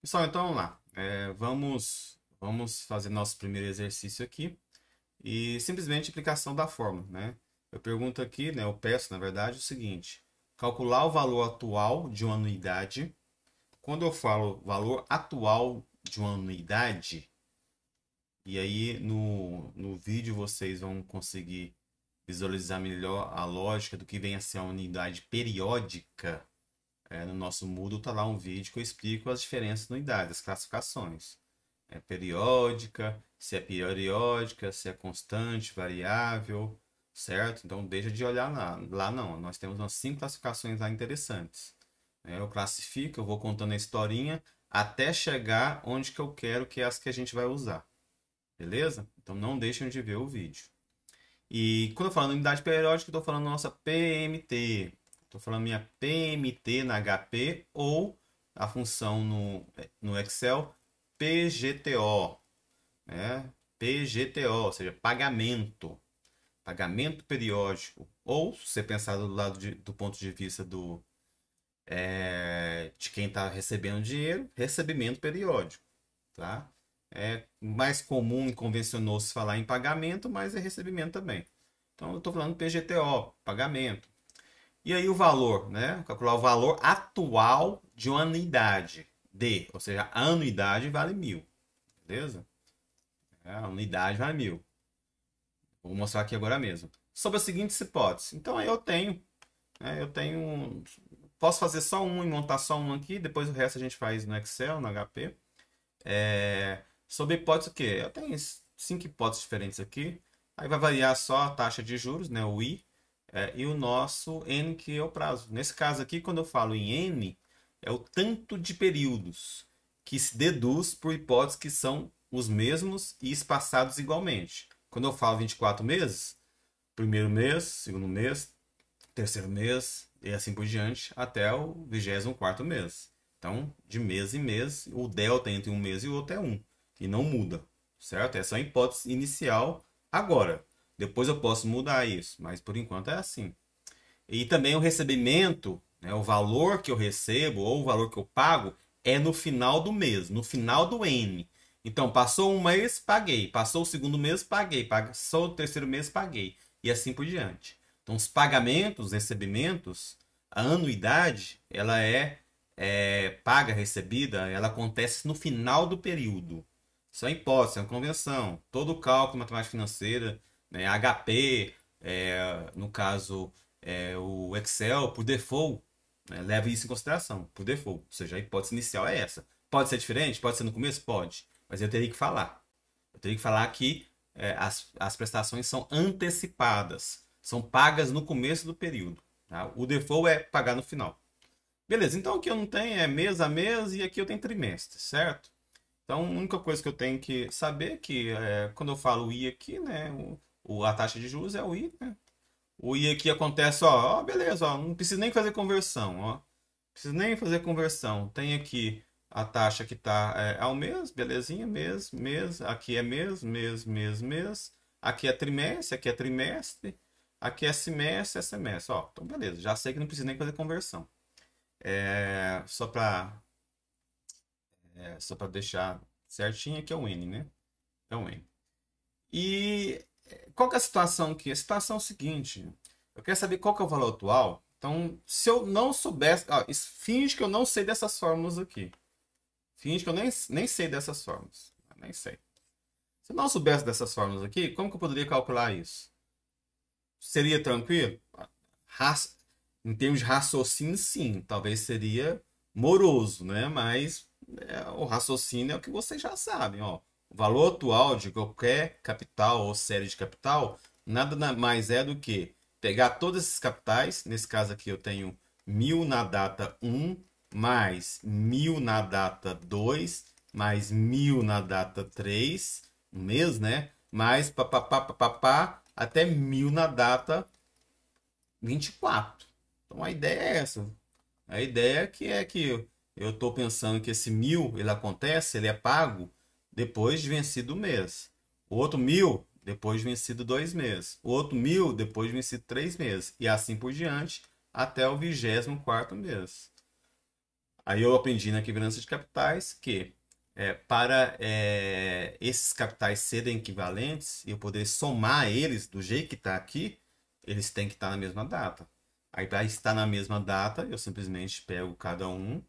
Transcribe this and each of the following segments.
Pessoal, então vamos lá. Vamos fazer nosso primeiro exercício aqui e simplesmente aplicação da fórmula, né? Eu pergunto aqui, né? Eu peço, na verdade, o seguinte: calcular o valor atual de uma anuidade. Quando eu falo valor atual de uma anuidade, e aí no vídeo vocês vão conseguir visualizar melhor a lógica do que vem a ser a unidade periódica. No nosso Moodle está lá um vídeo que eu explico as diferenças de unidades, as classificações. Periódica, se é constante, variável, certo? Então deixa de olhar lá. Lá não, nós temos umas 5 classificações lá interessantes. Eu classifico, eu vou contando a historinha até chegar onde que eu quero, que é as que a gente vai usar. Beleza? Então não deixem de ver o vídeo. E quando eu falo em unidade periódica, eu estou falando nossa PMT. Estou falando minha PMT na HP ou a função no Excel PGTO, né? PGTO, ou seja, pagamento. Pagamento periódico. Ou, se você pensar do ponto de vista de quem está recebendo dinheiro, recebimento periódico. Tá? É mais comum e convencionou se falar em pagamento, mas é recebimento também. Então eu estou falando PGTO, pagamento. E aí o valor, né? Calcular o valor atual de uma anuidade. Ou seja, a anuidade vale 1.000. Beleza? A unidade vale 1.000. Vou mostrar aqui agora mesmo. Sobre a seguinte hipótese. Então aí eu tenho. Posso fazer só um e montar só um aqui, depois o resto a gente faz no Excel, no HP. Sobre hipótese o quê? Eu tenho 5 hipóteses diferentes aqui. Aí vai variar só a taxa de juros, né, o I, e o nosso N, que é o prazo. Nesse caso aqui, quando eu falo em N, é o tanto de períodos que se deduz por hipóteses que são os mesmos e espaçados igualmente. Quando eu falo 24 meses, primeiro mês, segundo mês, terceiro mês e assim por diante, até o 24º mês. Então, de mês em mês, o delta entre um mês e o outro é 1. E não muda, certo? Essa é a hipótese inicial agora. Depois eu posso mudar isso, mas por enquanto é assim. E também o recebimento, né, o valor que eu recebo ou o valor que eu pago é no final do mês, no final do N. Então, passou um mês, paguei. Passou o segundo mês, paguei. Passou o terceiro mês, paguei. E assim por diante. Então, os pagamentos, os recebimentos, a anuidade, ela é paga, recebida, ela acontece no final do período. Isso é hipótese, é uma convenção. Todo o cálculo matemática financeira, né, HP, no caso, o Excel, por default, né, leva isso em consideração, por default. Ou seja, a hipótese inicial é essa. Pode ser diferente? Pode ser no começo? Pode. Mas eu teria que falar. Eu teria que falar que as prestações são antecipadas. São pagas no começo do período. Tá? O default é pagar no final. Beleza, então aqui eu não tenho é mês a mês e aqui eu tenho trimestre, certo? Então, a única coisa que eu tenho que saber é que quando eu falo I aqui, né, a taxa de juros é o I, né? O I aqui acontece, ó, beleza, ó, não precisa nem fazer conversão, ó. Não precisa nem fazer conversão. Tem aqui a taxa que está ao mês, belezinha, mês, aqui é mês. Aqui é trimestre, aqui é semestre, ó. Então, beleza, já sei que não precisa nem fazer conversão. Só para deixar certinho, aqui é o N, né? É o N. E qual que é a situação aqui? A situação é o seguinte: eu quero saber qual que é o valor atual. Então, se eu não soubesse. Finge que eu não sei dessas fórmulas aqui. Finge que eu nem sei dessas fórmulas. Nem sei. Se eu não soubesse dessas fórmulas aqui, como que eu poderia calcular isso? Seria tranquilo? Raci- Em termos de raciocínio, sim. Talvez seria moroso, né? Mas o raciocínio é o que vocês já sabem, ó. O valor atual de qualquer capital ou série de capital nada mais é do que pegar todos esses capitais. Nesse caso aqui eu tenho 1.000 na data 1, mais 1.000 na data 2, mais 1.000 na data 3, um mês, né? Mais papapá, até 1.000 na data 24. Então a ideia é essa. A ideia é que eu estou pensando que esse 1.000 ele acontece, ele é pago depois de vencido o mês. O outro 1.000 depois de vencido 2 meses. O outro 1.000 depois de vencido 3 meses. E assim por diante até o 24º mês. Aí eu aprendi na equivalência de capitais que para esses capitais serem equivalentes e eu poder somar eles do jeito que está aqui, eles têm que estar na mesma data. Aí para estar na mesma data, eu simplesmente pego cada um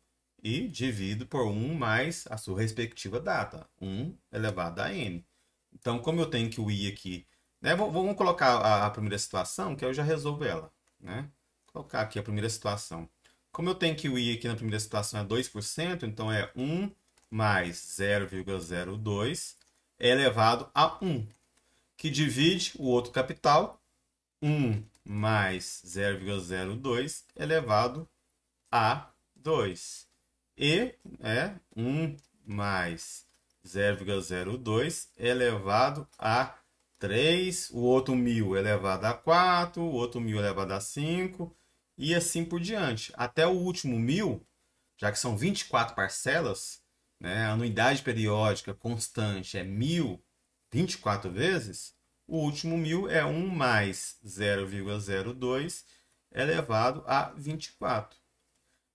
e divido por 1 mais a sua respectiva data. 1 elevado a n. Então, como eu tenho que o i aqui, né? Vamos colocar a primeira situação, que eu já resolvo ela, né? Vou colocar aqui a primeira situação. Como eu tenho que o i aqui na primeira situação é 2%, então é 1 mais 0,02 elevado a 1, que divide o outro capital, 1 mais 0,02 elevado a 2. E 1 mais 0,02 elevado a 3, o outro 1.000 elevado a 4, o outro 1.000 elevado a 5, e assim por diante. Até o último 1.000, já que são 24 parcelas, né, a anuidade periódica constante é 1.000, 24 vezes, o último 1.000 é 1 mais 0,02 elevado a 24.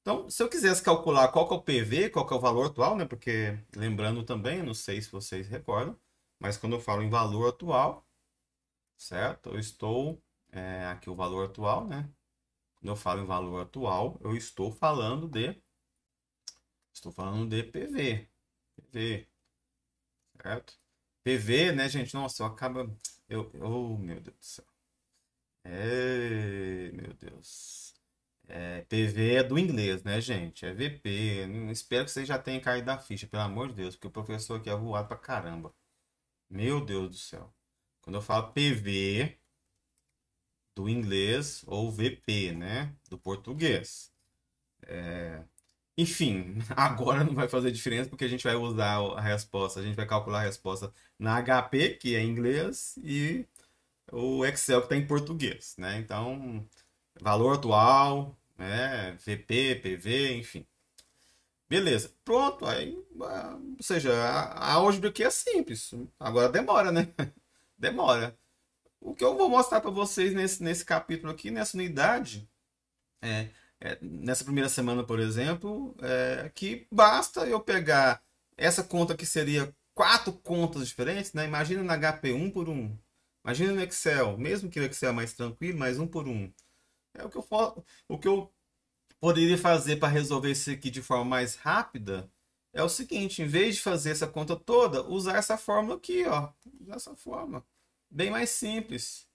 Então, se eu quisesse calcular qual que é o PV, qual que é o valor atual, né? Porque, lembrando também, não sei se vocês recordam, mas quando eu falo em valor atual, certo? Eu estou, aqui o valor atual, né? Quando eu falo em valor atual, eu estou falando de PV. PV, certo? PV, né, gente? Nossa, oh, meu Deus do céu. Meu Deus. PV é do inglês, né, gente? É VP. Espero que vocês já tenham caído da ficha, pelo amor de Deus, porque o professor aqui é voado pra caramba. Meu Deus do céu. Quando eu falo PV do inglês ou VP, né, do português. Enfim, agora não vai fazer diferença porque a gente vai usar a resposta, a gente vai calcular a resposta na HP, que é em inglês, e o Excel que está em português, né? Então, valor atual, né? VP, PV, enfim. Beleza, pronto. Aí, ou seja, a álgebra aqui é simples. Agora demora, né? Demora. O que eu vou mostrar para vocês nesse capítulo aqui, nessa unidade, nessa primeira semana, por exemplo, que basta eu pegar essa conta que seria 4 contas diferentes, né? Imagina no HP um por um. Imagina no Excel, mesmo que o Excel é mais tranquilo, mas um por um. É o que eu poderia fazer para resolver isso aqui de forma mais rápida é o seguinte, em vez de fazer essa conta toda, usar essa fórmula aqui, ó. Usar essa fórmula. Bem mais simples.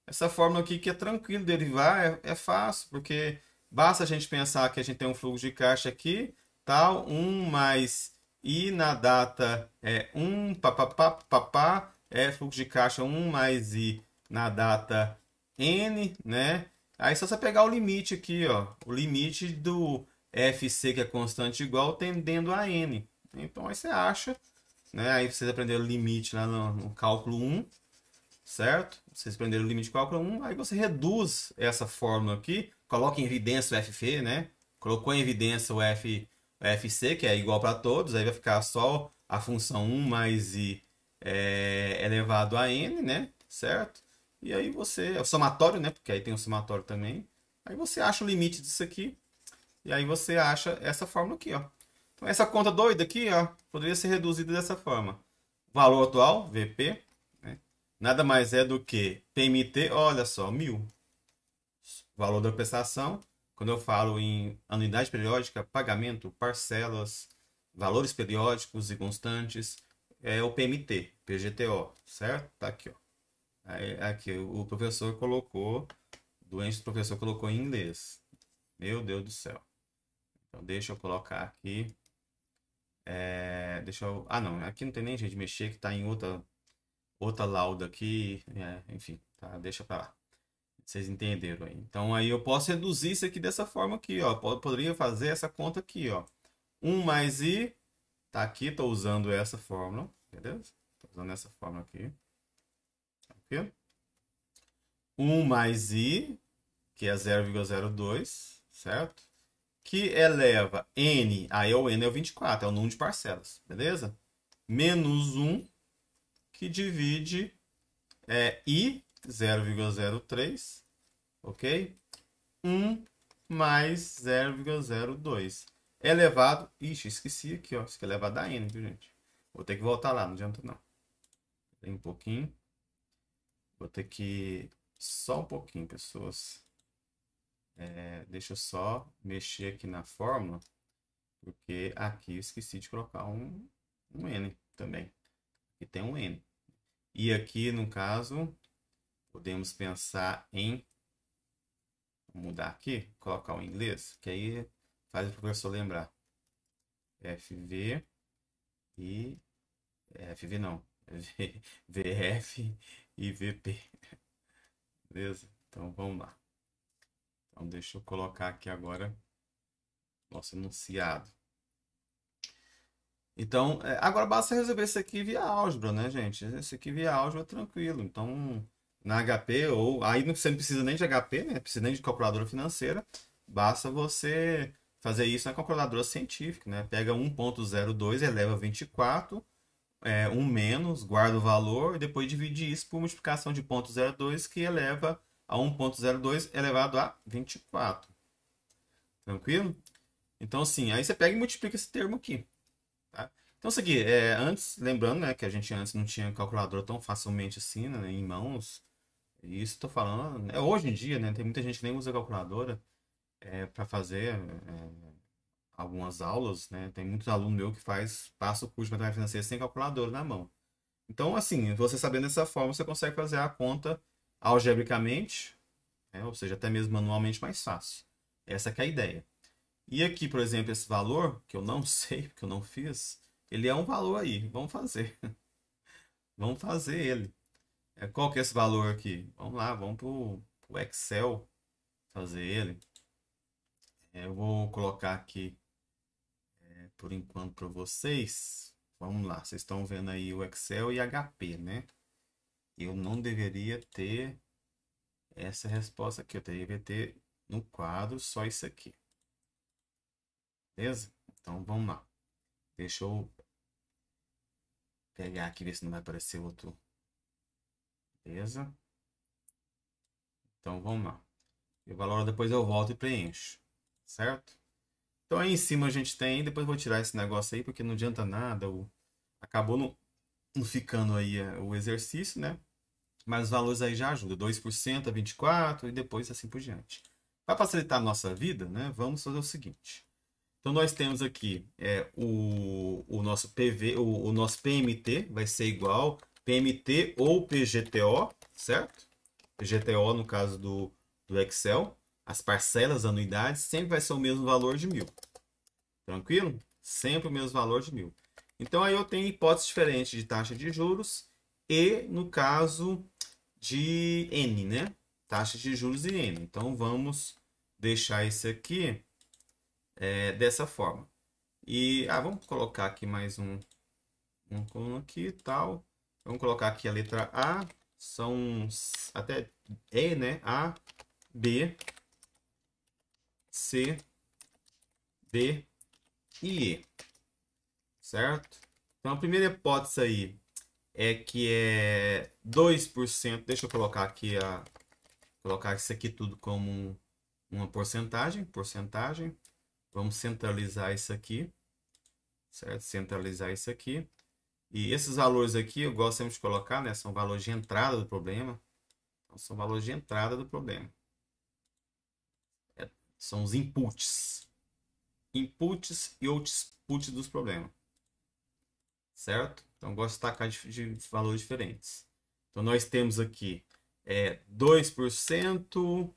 Essa fórmula aqui que é tranquilo derivar, é fácil, porque basta a gente pensar que a gente tem um fluxo de caixa aqui, tal, 1 mais I na data 1, papapá, papá, fluxo de caixa 1 mais I na data N, né? Aí só você pegar o limite aqui, ó, o limite do FC, que é constante igual, tendendo a N. Então aí você acha, né? Aí vocês aprenderam o limite lá no cálculo 1, certo? Vocês aprenderam o limite de cálculo 1, aí você reduz essa fórmula aqui, coloca em evidência o FF, né? Colocou em evidência o FC, que é igual para todos, aí vai ficar só a função 1 mais I elevado a N, né? Certo? E aí você, é o somatório, né? Porque aí tem o somatório também. Aí você acha o limite disso aqui, e aí você acha essa fórmula aqui, ó. Então essa conta doida aqui, ó, poderia ser reduzida dessa forma. Valor atual, VP, né? Nada mais é do que PMT, olha só, 1.000. Valor da prestação, quando eu falo em anuidade periódica, pagamento, parcelas, valores periódicos e constantes, é o PMT, PGTO, certo? Tá aqui, ó. Aí, aqui o professor colocou, doente, o professor colocou em inglês. Meu Deus do céu. Então deixa eu colocar aqui. Não, aqui não tem nem jeito de mexer, que está em outra lauda aqui. Enfim, tá, deixa para lá. Vocês entenderam aí. Então aí eu posso reduzir isso aqui dessa forma aqui, ó. Poderia fazer essa conta aqui, ó. 1 mais I, tá aqui, estou usando essa fórmula, beleza? Estou usando essa fórmula aqui. Aqui. 1 mais I, que é 0,02, certo? Que eleva N, aí o N é o 24, é o número de parcelas, beleza? Menos 1, que divide I, 0,03, ok? 1 mais 0,02. elevado... Ixi, esqueci aqui, ó. Isso aqui é elevado a n, viu, gente? Vou ter que voltar lá, não adianta não. Tem um pouquinho. Vou ter que... Só um pouquinho, pessoas. Deixa eu só mexer aqui na fórmula. Porque aqui eu esqueci de colocar um n também. Aqui tem um n. E aqui, no caso, podemos pensar em... Vou mudar aqui, colocar o inglês, que aí faz o professor lembrar. FV e... FV não. VF e VP. Beleza? Então vamos lá. Então deixa eu colocar aqui agora nosso enunciado. Então, agora basta resolver isso aqui via álgebra, né, gente? Esse aqui via álgebra tranquilo. Então, na HP, ou aí você não precisa nem de HP, né? Não precisa nem de calculadora financeira. Basta você fazer isso na calculadora científica, né? Pega 1.02, eleva a 24, 1 menos, guarda o valor e depois divide isso por multiplicação de 0.02, que eleva a 1.02 elevado a 24. Tranquilo? Então, assim, aí você pega e multiplica esse termo aqui. Tá? Então, isso aqui, antes, lembrando, né, que a gente antes não tinha calculadora tão facilmente assim, né, em mãos. E isso estou falando, hoje em dia, né, tem muita gente que nem usa calculadora para fazer algumas aulas, né? Tem muitos alunos meus que passa o curso de matemática financeira sem calculadora na mão. Então, assim, você sabendo dessa forma, você consegue fazer a conta algebricamente, ou seja, até mesmo manualmente mais fácil. Essa que é a ideia. E aqui, por exemplo, esse valor, que eu não sei, porque eu não fiz, ele é um valor aí. Vamos fazer. Vamos fazer ele. Qual que é esse valor aqui? Vamos lá, vamos para o Excel fazer ele. Eu vou colocar aqui, por enquanto, para vocês. Vamos lá, vocês estão vendo aí o Excel e HP, né? Eu não deveria ter essa resposta aqui. Eu deveria ter no quadro só isso aqui. Beleza? Então, vamos lá. Deixa eu pegar aqui, ver se não vai aparecer outro. Beleza? Então, vamos lá. E o valor depois eu volto e preencho. Certo? Então, aí em cima a gente tem... Depois eu vou tirar esse negócio aí, porque não adianta nada. Acabou não ficando aí o exercício, né? Mas os valores aí já ajudam. 2% a 24 e depois assim por diante. Para facilitar a nossa vida, né? Vamos fazer o seguinte. Então, nós temos aqui o nosso PV, o nosso PMT vai ser igual PMT ou PGTO, certo? PGTO no caso do Excel. As parcelas, anuidades, sempre vai ser o mesmo valor de 1.000. Tranquilo? Sempre o mesmo valor de 1.000. Então, aí eu tenho hipóteses diferentes de taxa de juros e, no caso, de N, né? Taxa de juros e N. Então, vamos deixar isso aqui dessa forma. E vamos colocar aqui mais uma coluna aqui e tal. Vamos colocar aqui a letra A. São até E, né? A, B, C, D e E. Certo? Então, a primeira hipótese aí é que é 2%. Deixa eu colocar aqui colocar isso aqui tudo como uma porcentagem. Vamos centralizar isso aqui. Certo? Centralizar isso aqui. E esses valores aqui, eu gosto sempre de colocar, né? São valores de entrada do problema. Então, são valores de entrada do problema. São os inputs. Inputs e outputs dos problemas. Certo? Então, eu gosto de destacar de valores diferentes. Então, nós temos aqui 2%,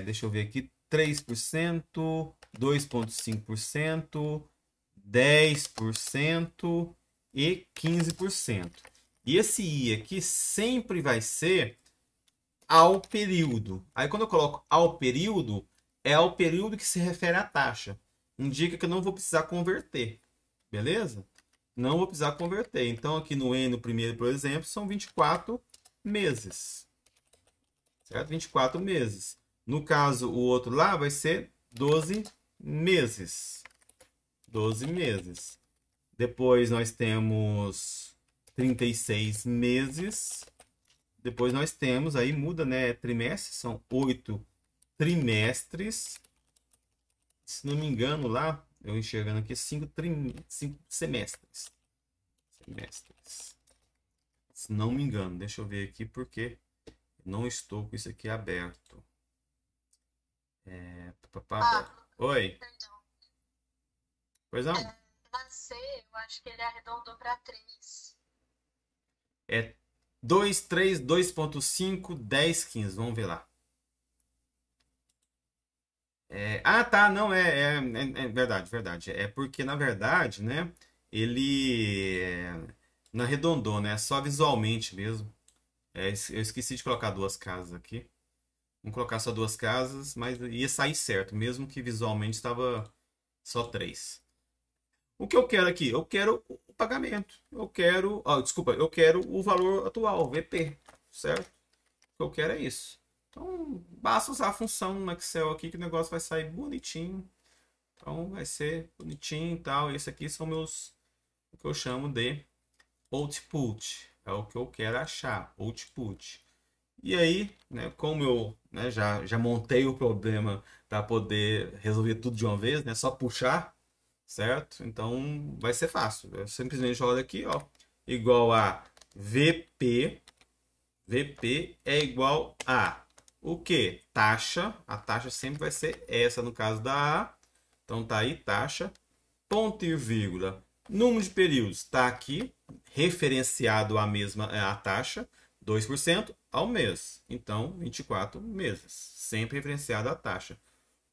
deixa eu ver aqui, 3%, 2,5%, 10% e 15%. E esse I aqui sempre vai ser ao período. Aí quando eu coloco ao período, é ao período que se refere à taxa. Indica que eu não vou precisar converter. Beleza? Não vou precisar converter. Então aqui no N, no primeiro, por exemplo, são 24 meses. Certo? 24 meses. No caso, o outro lá vai ser 12 meses. 12 meses. Depois nós temos 36 meses. Depois nós temos, aí muda, né? Trimestre, são 8 trimestres. Se não me engano, lá Eu enxergando aqui 5 semestres. Semestres. Se não me engano, deixa eu ver aqui porque não estou com isso aqui aberto. Oi, Perdão. pois não? Na C, eu acho que ele arredondou para 3. É 2, 3, 2.5, 10, 15. Vamos ver lá. Tá, não, é verdade, verdade. É porque, na verdade, né, ele não arredondou, né, só visualmente mesmo. Eu esqueci de colocar duas casas aqui. Vamos colocar só duas casas, mas ia sair certo, mesmo que visualmente estava só três. O que eu quero aqui? Eu quero o pagamento. Eu quero, desculpa, eu quero o valor atual, VP, certo? O que eu quero é isso. Então, basta usar a função no Excel aqui que o negócio vai sair bonitinho. Então, vai ser bonitinho e tal. Esse aqui são o que eu chamo de output. É o que eu quero achar, output. E aí, né, como eu, né, já montei o problema para poder resolver tudo de uma vez, né, só puxar, certo? Então vai ser fácil. Eu simplesmente olho aqui, ó, igual a VP. VP é igual a o que? Taxa. A taxa sempre vai ser essa no caso da A. Então tá aí, taxa. Ponto e vírgula. Número de períodos está aqui, referenciado à mesma a taxa, 2% ao mês. Então, 24 meses, sempre referenciado à taxa.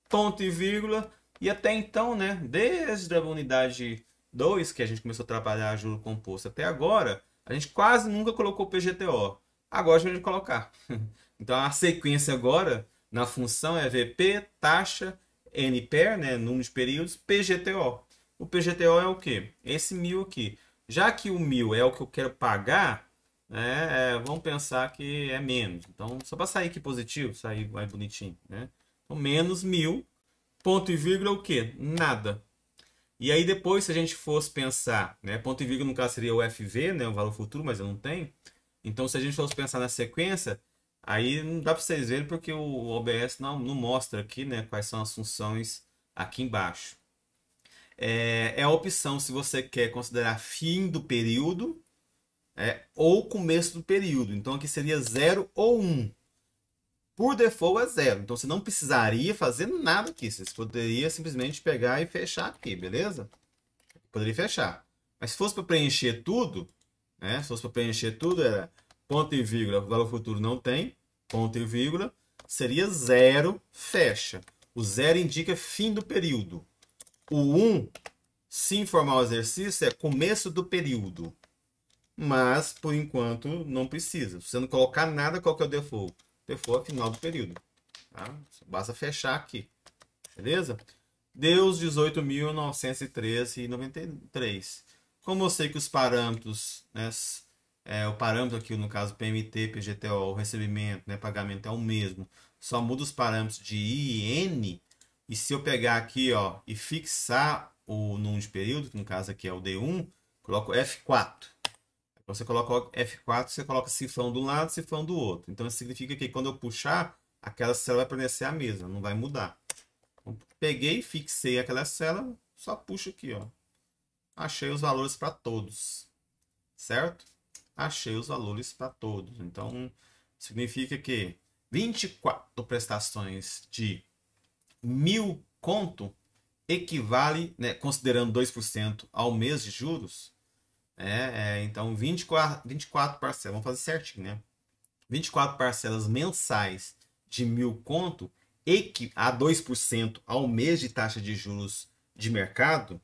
Ponto e vírgula. E até então, né, desde a unidade 2 que a gente começou a trabalhar juro composto até agora, a gente quase nunca colocou PGTO. Agora a gente vai colocar. Então, a sequência agora na função é VP, taxa, NPER, né, número de períodos, PGTO. O PGTO é o quê? Esse 1000 aqui. Já que o 1000 é o que eu quero pagar, né, vamos pensar que é menos. Então, só para sair aqui positivo, sair mais bonitinho, né? Então, menos 1000, ponto e vírgula o quê? Nada. E aí depois, se a gente fosse pensar, né, ponto e vírgula no caso seria o FV, né, o valor futuro, mas eu não tenho. Então, se a gente fosse pensar na sequência, aí não dá para vocês verem porque o OBS não mostra aqui, né, quais são as funções aqui embaixo. É a opção se você quer considerar fim do período ou começo do período. Então, aqui seria 0 ou 1. Por default é 0. Então, você não precisaria fazer nada aqui. Você poderia simplesmente pegar e fechar aqui, beleza? Poderia fechar. Mas se fosse para preencher tudo, né? Se fosse para preencher tudo, era ponto e vírgula, valor futuro não tem, ponto e vírgula, seria 0, fecha. O 0 indica fim do período. O 1, se informar o exercício, é começo do período. Mas, por enquanto, não precisa. Se você não colocar nada, qual que é o default? Default é final do período. Tá? Basta fechar aqui. Beleza? Deu os 18.913,93. Como eu sei que os parâmetros, né, o parâmetro aqui, no caso PMT, PGTO, o recebimento, né, pagamento é o mesmo, só muda os parâmetros de I e N. E se eu pegar aqui, ó, e fixar o número de período, que no caso aqui é o D1, coloco F4. Você coloca o F4, você coloca cifrão de um lado, cifrão do outro. Então isso significa que quando eu puxar, aquela célula vai permanecer a mesma, não vai mudar. Então, peguei, fixei aquela célula, só puxo aqui, ó. Achei os valores para todos, certo? Achei os valores para todos. Então, significa que 24 prestações de 1000 conto equivale, né, considerando 2% ao mês de juros, então 24 parcelas, vamos fazer certinho, né? 24 parcelas mensais de 1000 conto a 2% ao mês de taxa de juros de mercado,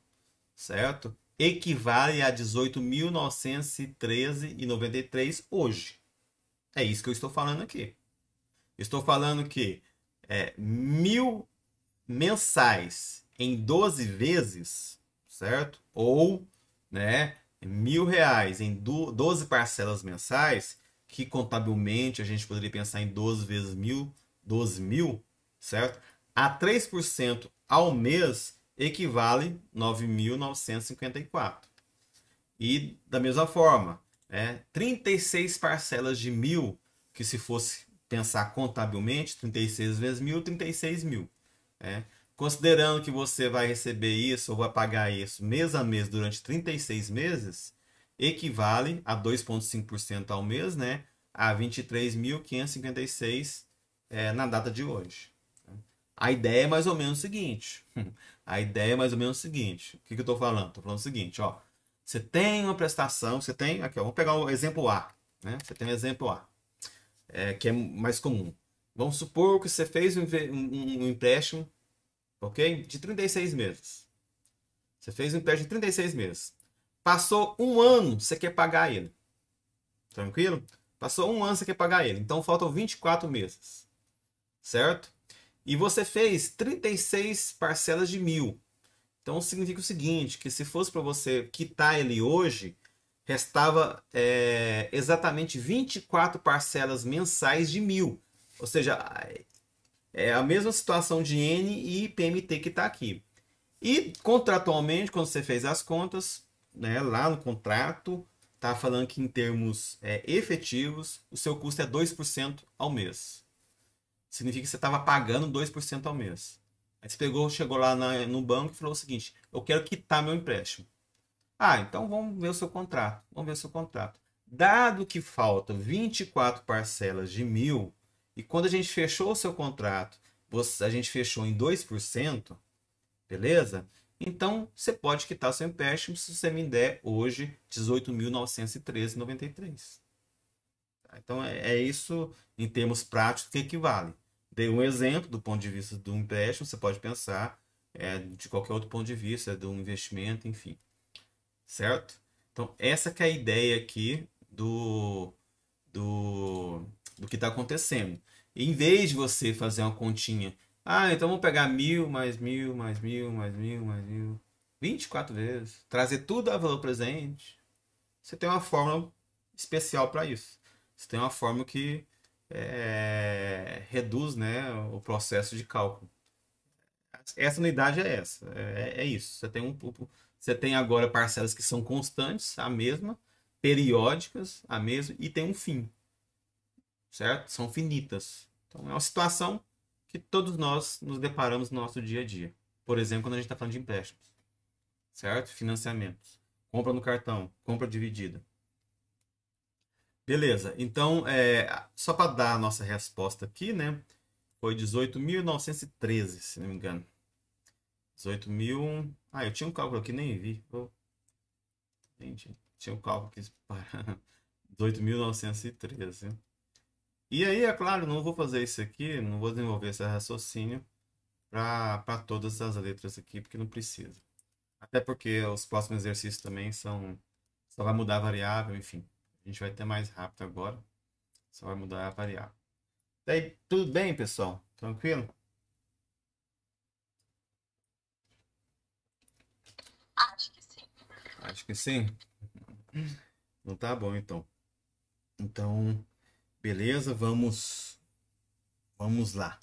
certo? Equivale a 18.913,93 hoje. É isso que eu estou falando aqui. Estou falando que 1000 mensais em 12 vezes, certo? Ou, né, R$ 1.000 em 12 parcelas mensais, que contabilmente a gente poderia pensar em 12 vezes 1.000, 12 mil, certo? A 3% ao mês equivale 9.954. E da mesma forma, 36 parcelas de 1.000, que se fosse pensar contabilmente, 36 vezes 1.000, 36 mil. Considerando que você vai receber isso ou vai pagar isso mês a mês durante 36 meses, equivale a 2,5% ao mês, né? A 23.556 na data de hoje. A ideia é mais ou menos o seguinte. A ideia é mais ou menos o seguinte. O que eu estou falando? Estou falando o seguinte, ó. Você tem uma prestação, você tem. Aqui, ó, vamos pegar o exemplo A. Né? Você tem o exemplo A, que é mais comum. Vamos supor que você fez um empréstimo, ok? De 36 meses. Você fez um empréstimo de 36 meses. Passou um ano, você quer pagar ele. Tranquilo? Passou um ano, você quer pagar ele. Então faltam 24 meses. Certo? E você fez 36 parcelas de 1.000. Então significa o seguinte, que se fosse para você quitar ele hoje, restava exatamente 24 parcelas mensais de 1.000. Ou seja, é a mesma situação de N e PMT que está aqui. E contratualmente, quando você fez as contas, né, lá no contrato, está falando que em termos efetivos, o seu custo é 2% ao mês. Significa que você estava pagando 2% ao mês. Aí você chegou lá no banco e falou o seguinte: eu quero quitar meu empréstimo. Ah, então vamos ver o seu contrato. Vamos ver o seu contrato. Dado que faltam 24 parcelas de 1.000, e quando a gente fechou o seu contrato, a gente fechou em 2%, beleza? Então você pode quitar seu empréstimo se você me der hoje 18.913,93. Então é isso em termos práticos que equivale. Dei um exemplo do ponto de vista do empréstimo, você pode pensar de qualquer outro ponto de vista, do investimento, enfim. Certo? Então essa que é a ideia aqui do que está acontecendo. Em vez de você fazer uma continha, então vamos pegar 1.000, mais 1.000, mais 1.000, mais 1.000, mais 1.000, 24 vezes, trazer tudo a valor presente, você tem uma fórmula especial para isso. Você tem uma fórmula que reduz, né, o processo de cálculo. Essa unidade é essa, é isso. Você tem agora parcelas que são constantes, a mesma, periódicas, a mesma, e tem um fim, certo? São finitas. Então é uma situação que todos nós nos deparamos no nosso dia a dia. Por exemplo, quando a gente está falando de empréstimos, certo? Financiamentos, compra no cartão, compra dividida. Beleza, então, só para dar a nossa resposta aqui, né? Foi 18.913, se não me engano. 18.000. Eu tinha um cálculo aqui, nem vi. Gente, tinha um cálculo aqui. 18.913. E aí, é claro, não vou fazer isso aqui, não vou desenvolver esse raciocínio para todas as letras aqui, porque não precisa. Até porque os próximos exercícios também só vai mudar a variável, enfim. A gente vai ter mais rápido agora. Só vai mudar a variável. Daí, tudo bem, pessoal? Tranquilo? Acho que sim. Acho que sim. Não tá bom, então. Então, beleza, vamos lá.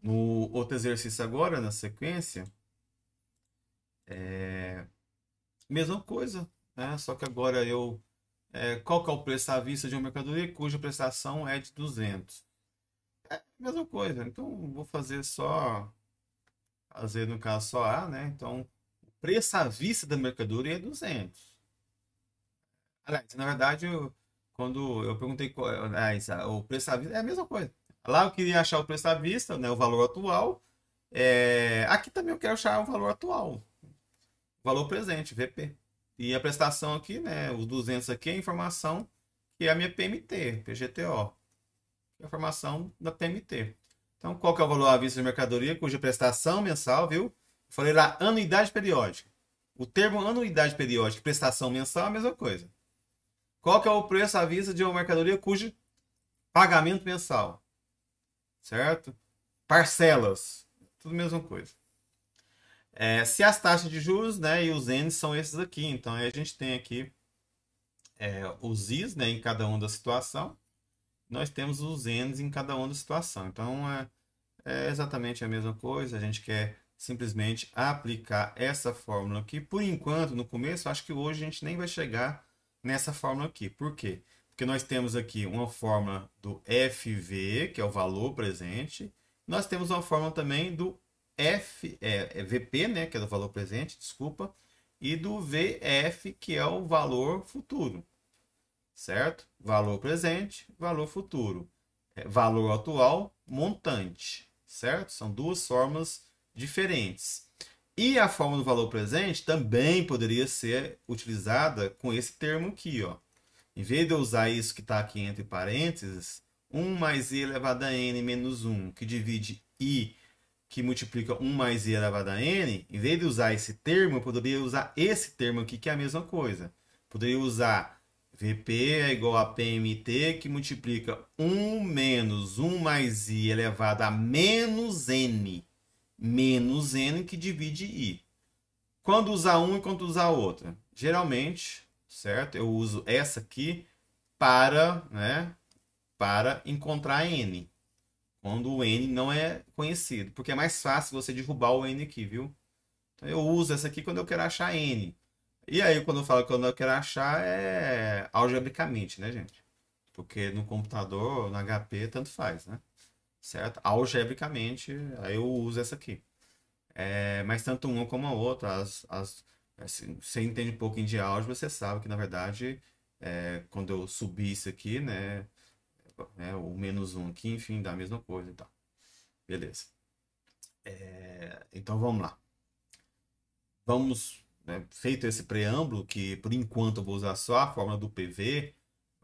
No outro exercício agora, na sequência, mesma coisa, né? Só que agora qual que é o preço à vista de uma mercadoria cuja prestação é de 200? Mesma coisa. Então, vou fazer no caso só A, né? Então, o preço à vista da mercadoria é 200. Aliás, na verdade, quando eu perguntei o preço à vista é a mesma coisa. Lá eu queria achar o preço à vista, né? O valor atual. Aqui também eu quero achar o valor atual. Valor presente, VP. E a prestação aqui, né? Os 200 aqui é a informação que é a minha PMT, PGTO. Que é a informação da PMT. Então, qual que é o valor à vista de mercadoria cuja prestação mensal, viu? Eu falei lá, anuidade periódica. O termo anuidade periódica e prestação mensal é a mesma coisa. Qual que é o preço à vista de uma mercadoria cujo pagamento mensal? Certo? Parcelas. Tudo a mesma coisa. Se as taxas de juros, né, e os N's são esses aqui. Então, aí a gente tem aqui os I's, né, em cada uma da situação. Nós temos os N's em cada uma da situação. Então, é exatamente a mesma coisa. A gente quer simplesmente aplicar essa fórmula aqui. Por enquanto, no começo, acho que hoje a gente nem vai chegar nessa fórmula aqui. Por quê? Porque nós temos aqui uma fórmula do FV, que é o valor presente, nós temos uma fórmula também do VP, né, que é do valor presente, desculpa, e do VF, que é o valor futuro, certo? Valor presente, valor futuro. Valor atual, montante, certo? São duas fórmulas diferentes. E a fórmula do valor presente também poderia ser utilizada com esse termo aqui, ó. Em vez de eu usar isso que está aqui entre parênteses, 1 mais i elevado a n menos 1, que divide i, que multiplica 1 mais i elevado a n, em vez de usar esse termo, eu poderia usar esse termo aqui, que é a mesma coisa. Poderia usar VP é igual a PMT, que multiplica 1 menos 1 mais i elevado a menos n que divide i. Quando usar um e quando usar outra? Geralmente, certo? Eu uso essa aqui para, né, para encontrar n. Quando o n não é conhecido. Porque é mais fácil você derrubar o n aqui, viu? Então eu uso essa aqui quando eu quero achar n. E aí, quando eu falo quando eu quero achar, é algebricamente, né, gente? Porque no computador, no HP, tanto faz, né? Certo? Algebricamente, aí eu uso essa aqui. Mas tanto uma como a outra, assim, você entende um pouquinho de álgebra, você sabe que, na verdade, quando eu subir isso aqui, né, o menos um aqui, enfim, dá a mesma coisa e tal. Beleza. Então, vamos lá. Vamos, né, feito esse preâmbulo, que por enquanto eu vou usar só a fórmula do PV,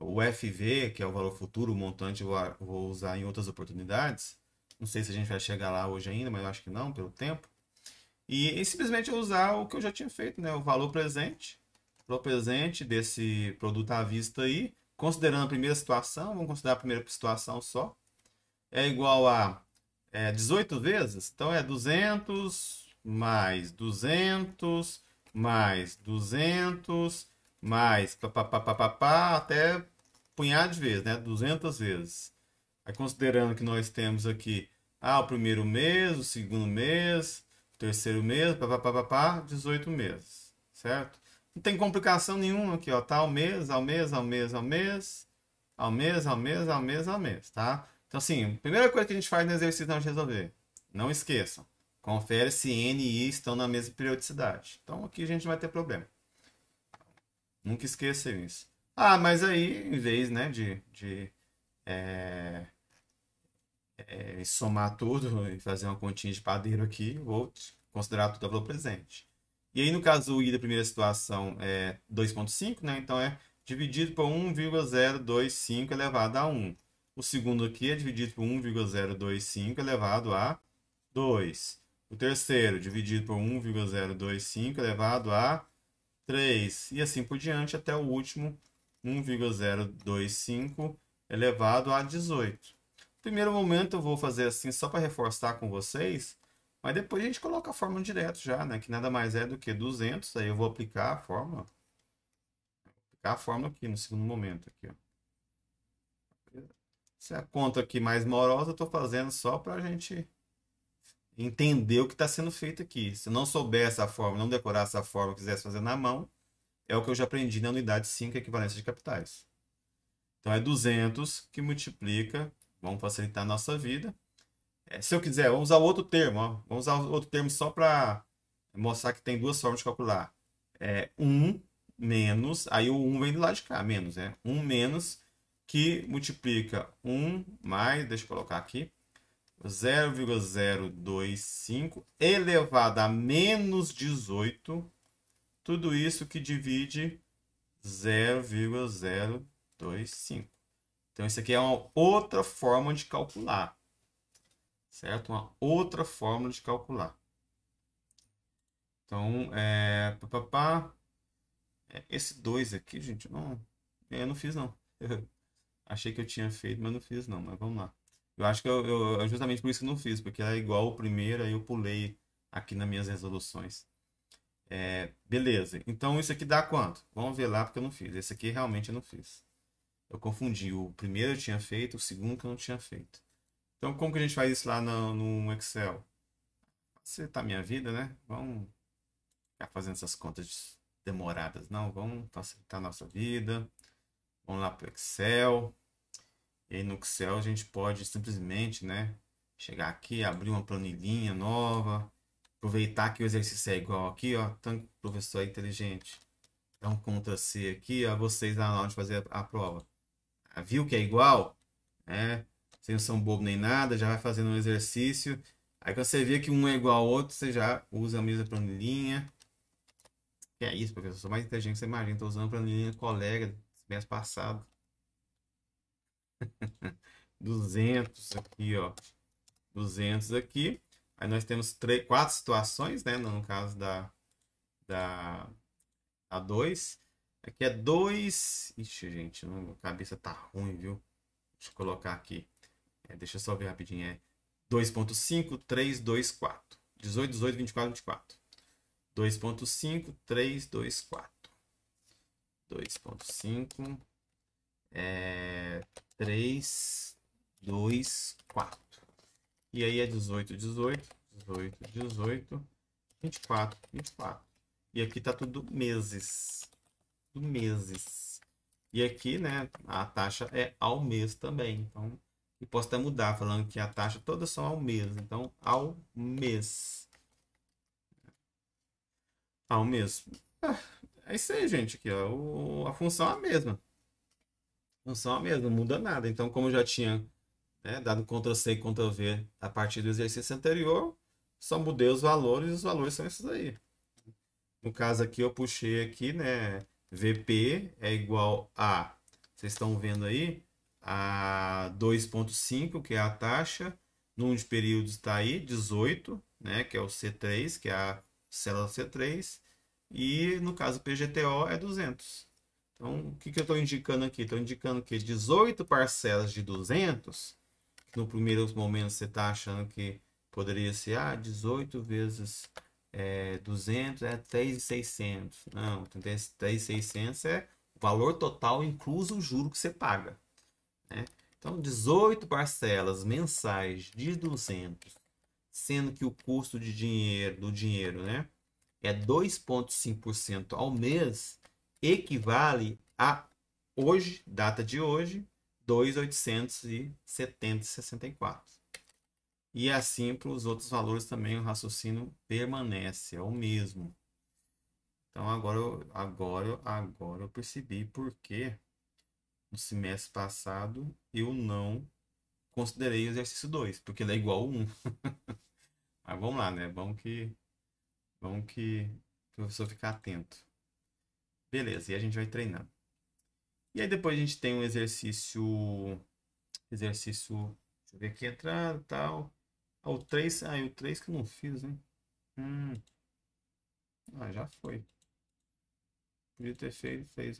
o FV, que é o valor futuro, o montante, eu vou usar em outras oportunidades. Não sei se a gente vai chegar lá hoje ainda, mas eu acho que não, pelo tempo. E simplesmente eu usar o que eu já tinha feito, né? O valor presente desse produto à vista aí, considerando a primeira situação, vamos considerar a primeira situação só, é igual a 18 vezes, então é 200 mais 200 mais 200 mais papapá, até punhado de vezes, né? 200 vezes. Aí considerando que nós temos aqui o primeiro mês, o segundo mês, o terceiro mês, papapá, 18 meses, certo? Não tem complicação nenhuma aqui, ó, tá? Ao mês, ao mês, ao mês, ao mês, ao mês, ao mês, ao mês, ao mês, tá? Então, assim, primeira coisa que a gente faz no exercício na hora de resolver, não esqueçam, confere se N e I estão na mesma periodicidade. Então, aqui a gente não vai ter problema. Nunca esqueçam isso. Mas aí, em vez, né, de somar tudo e fazer uma continha de padeiro aqui, vou considerar tudo a valor presente. E aí, no caso do I da primeira situação é 2,5, né? Então é dividido por 1,025 elevado a 1. O segundo aqui é dividido por 1,025 elevado a 2. O terceiro dividido por 1,025 elevado a 3. E assim por diante até o último 1,025 elevado a 18. Primeiro momento eu vou fazer assim só para reforçar com vocês, mas depois a gente coloca a fórmula direto já, né? Que nada mais é do que 200, aí eu vou aplicar a fórmula. Aplicar a fórmula aqui no segundo momento. Aqui, ó. Essa é a conta aqui mais morosa, eu estou fazendo só para a gente entender o que está sendo feito aqui. Se não souber essa fórmula, não decorar essa fórmula, quisesse fazer na mão, é o que eu já aprendi na unidade 5, equivalência de capitais. Então é 200 que multiplica, vamos facilitar a nossa vida. Se eu quiser, vamos usar outro termo, ó. Vamos usar outro termo só para mostrar que tem duas formas de calcular. 1 menos, aí o 1 vem do lado de cá, menos, né? 1 menos que multiplica 1 mais, deixa eu colocar aqui, 0,025 elevado a menos 18, tudo isso que divide 0,025. Então, isso aqui é uma outra forma de calcular. Certo? Uma outra forma de calcular. Então, esse 2 aqui, gente, eu não fiz, não. Achei que eu tinha feito, mas não fiz, não. Mas vamos lá. Eu acho que justamente por isso que eu não fiz, porque era igual o primeiro, aí eu pulei aqui nas minhas resoluções. Beleza. Então, isso aqui dá quanto? Vamos ver lá, porque eu não fiz. Esse aqui realmente eu não fiz. Eu confundi. O primeiro eu tinha feito, o segundo que eu não tinha feito. Então, como que a gente faz isso lá no Excel? Facilitar a minha vida, né? Vamos ficar fazendo essas contas demoradas. Não, vamos facilitar a nossa vida. Vamos lá para o Excel. E aí no Excel a gente pode simplesmente, né, chegar aqui, abrir uma planilhinha nova, aproveitar que o exercício é igual aqui, ó. Então, professor é inteligente. Dá um Ctrl+C aqui, ó, vocês lá na hora de fazer a prova. Viu que é igual? É, vocês não são bobo nem nada, já vai fazendo um exercício. Aí quando você vê que um é igual ao outro, você já usa a mesma planilhinha. Que é isso, professor? Eu sou mais inteligente que você imagina. Estou usando a planilhinha colega mês passado. 200 aqui, ó. 200 aqui. Aí nós temos 4 situações, né? No caso da A2. Aqui é 2. Ixi, gente, a cabeça tá ruim, viu? Deixa eu colocar aqui. Deixa eu só ver rapidinho. É 2.5, 3, 2, 4. 18, 18, 24, 24. 2.5, 3, 2, 4. 2.5, 3, 2, 4. E aí é 18, 18, 18, 18, 24, 24. E aqui tá tudo meses. Tudo meses. E aqui, né, a taxa é ao mês também. Então, eu posso até mudar, falando que a taxa todas são ao mês. Então, ao mês. Ao mês. É isso aí, gente. Aqui, ó. A função é a mesma. A função é a mesma, não muda nada. Então, como eu já tinha, né, dado Ctrl+C e Ctrl+V a partir do exercício anterior, só mudei os valores e os valores são esses aí. No caso aqui, eu puxei aqui, né? VP é igual a, vocês estão vendo aí, a 2.5, que é a taxa. Número de períodos está aí, 18, né? Que é o C3, que é a célula C3. E no caso PGTO é 200. Então, o que eu estou indicando aqui? Estou indicando que 18 parcelas de 200, que no primeiro momento você está achando que poderia ser 18 vezes 200 é 3.600. Não, 3.600 é o valor total incluso o juro que você paga, né? Então, 18 parcelas mensais de 200, sendo que o custo de do dinheiro, né, é 2,5% ao mês, equivale a hoje, data de hoje, 2.870,64. E assim para os outros valores também o raciocínio permanece, é o mesmo. Então agora eu percebi por que no semestre passado eu não considerei o exercício 2, porque ele é igual a 1. Mas vamos lá, né? Vamos que o professor ficar atento. Beleza, e a gente vai treinando. E aí depois a gente tem um exercício, deixa eu ver aqui, entrada e tal. O 3, o 3 que eu não fiz, né? Já foi. Podia ter feito, fez.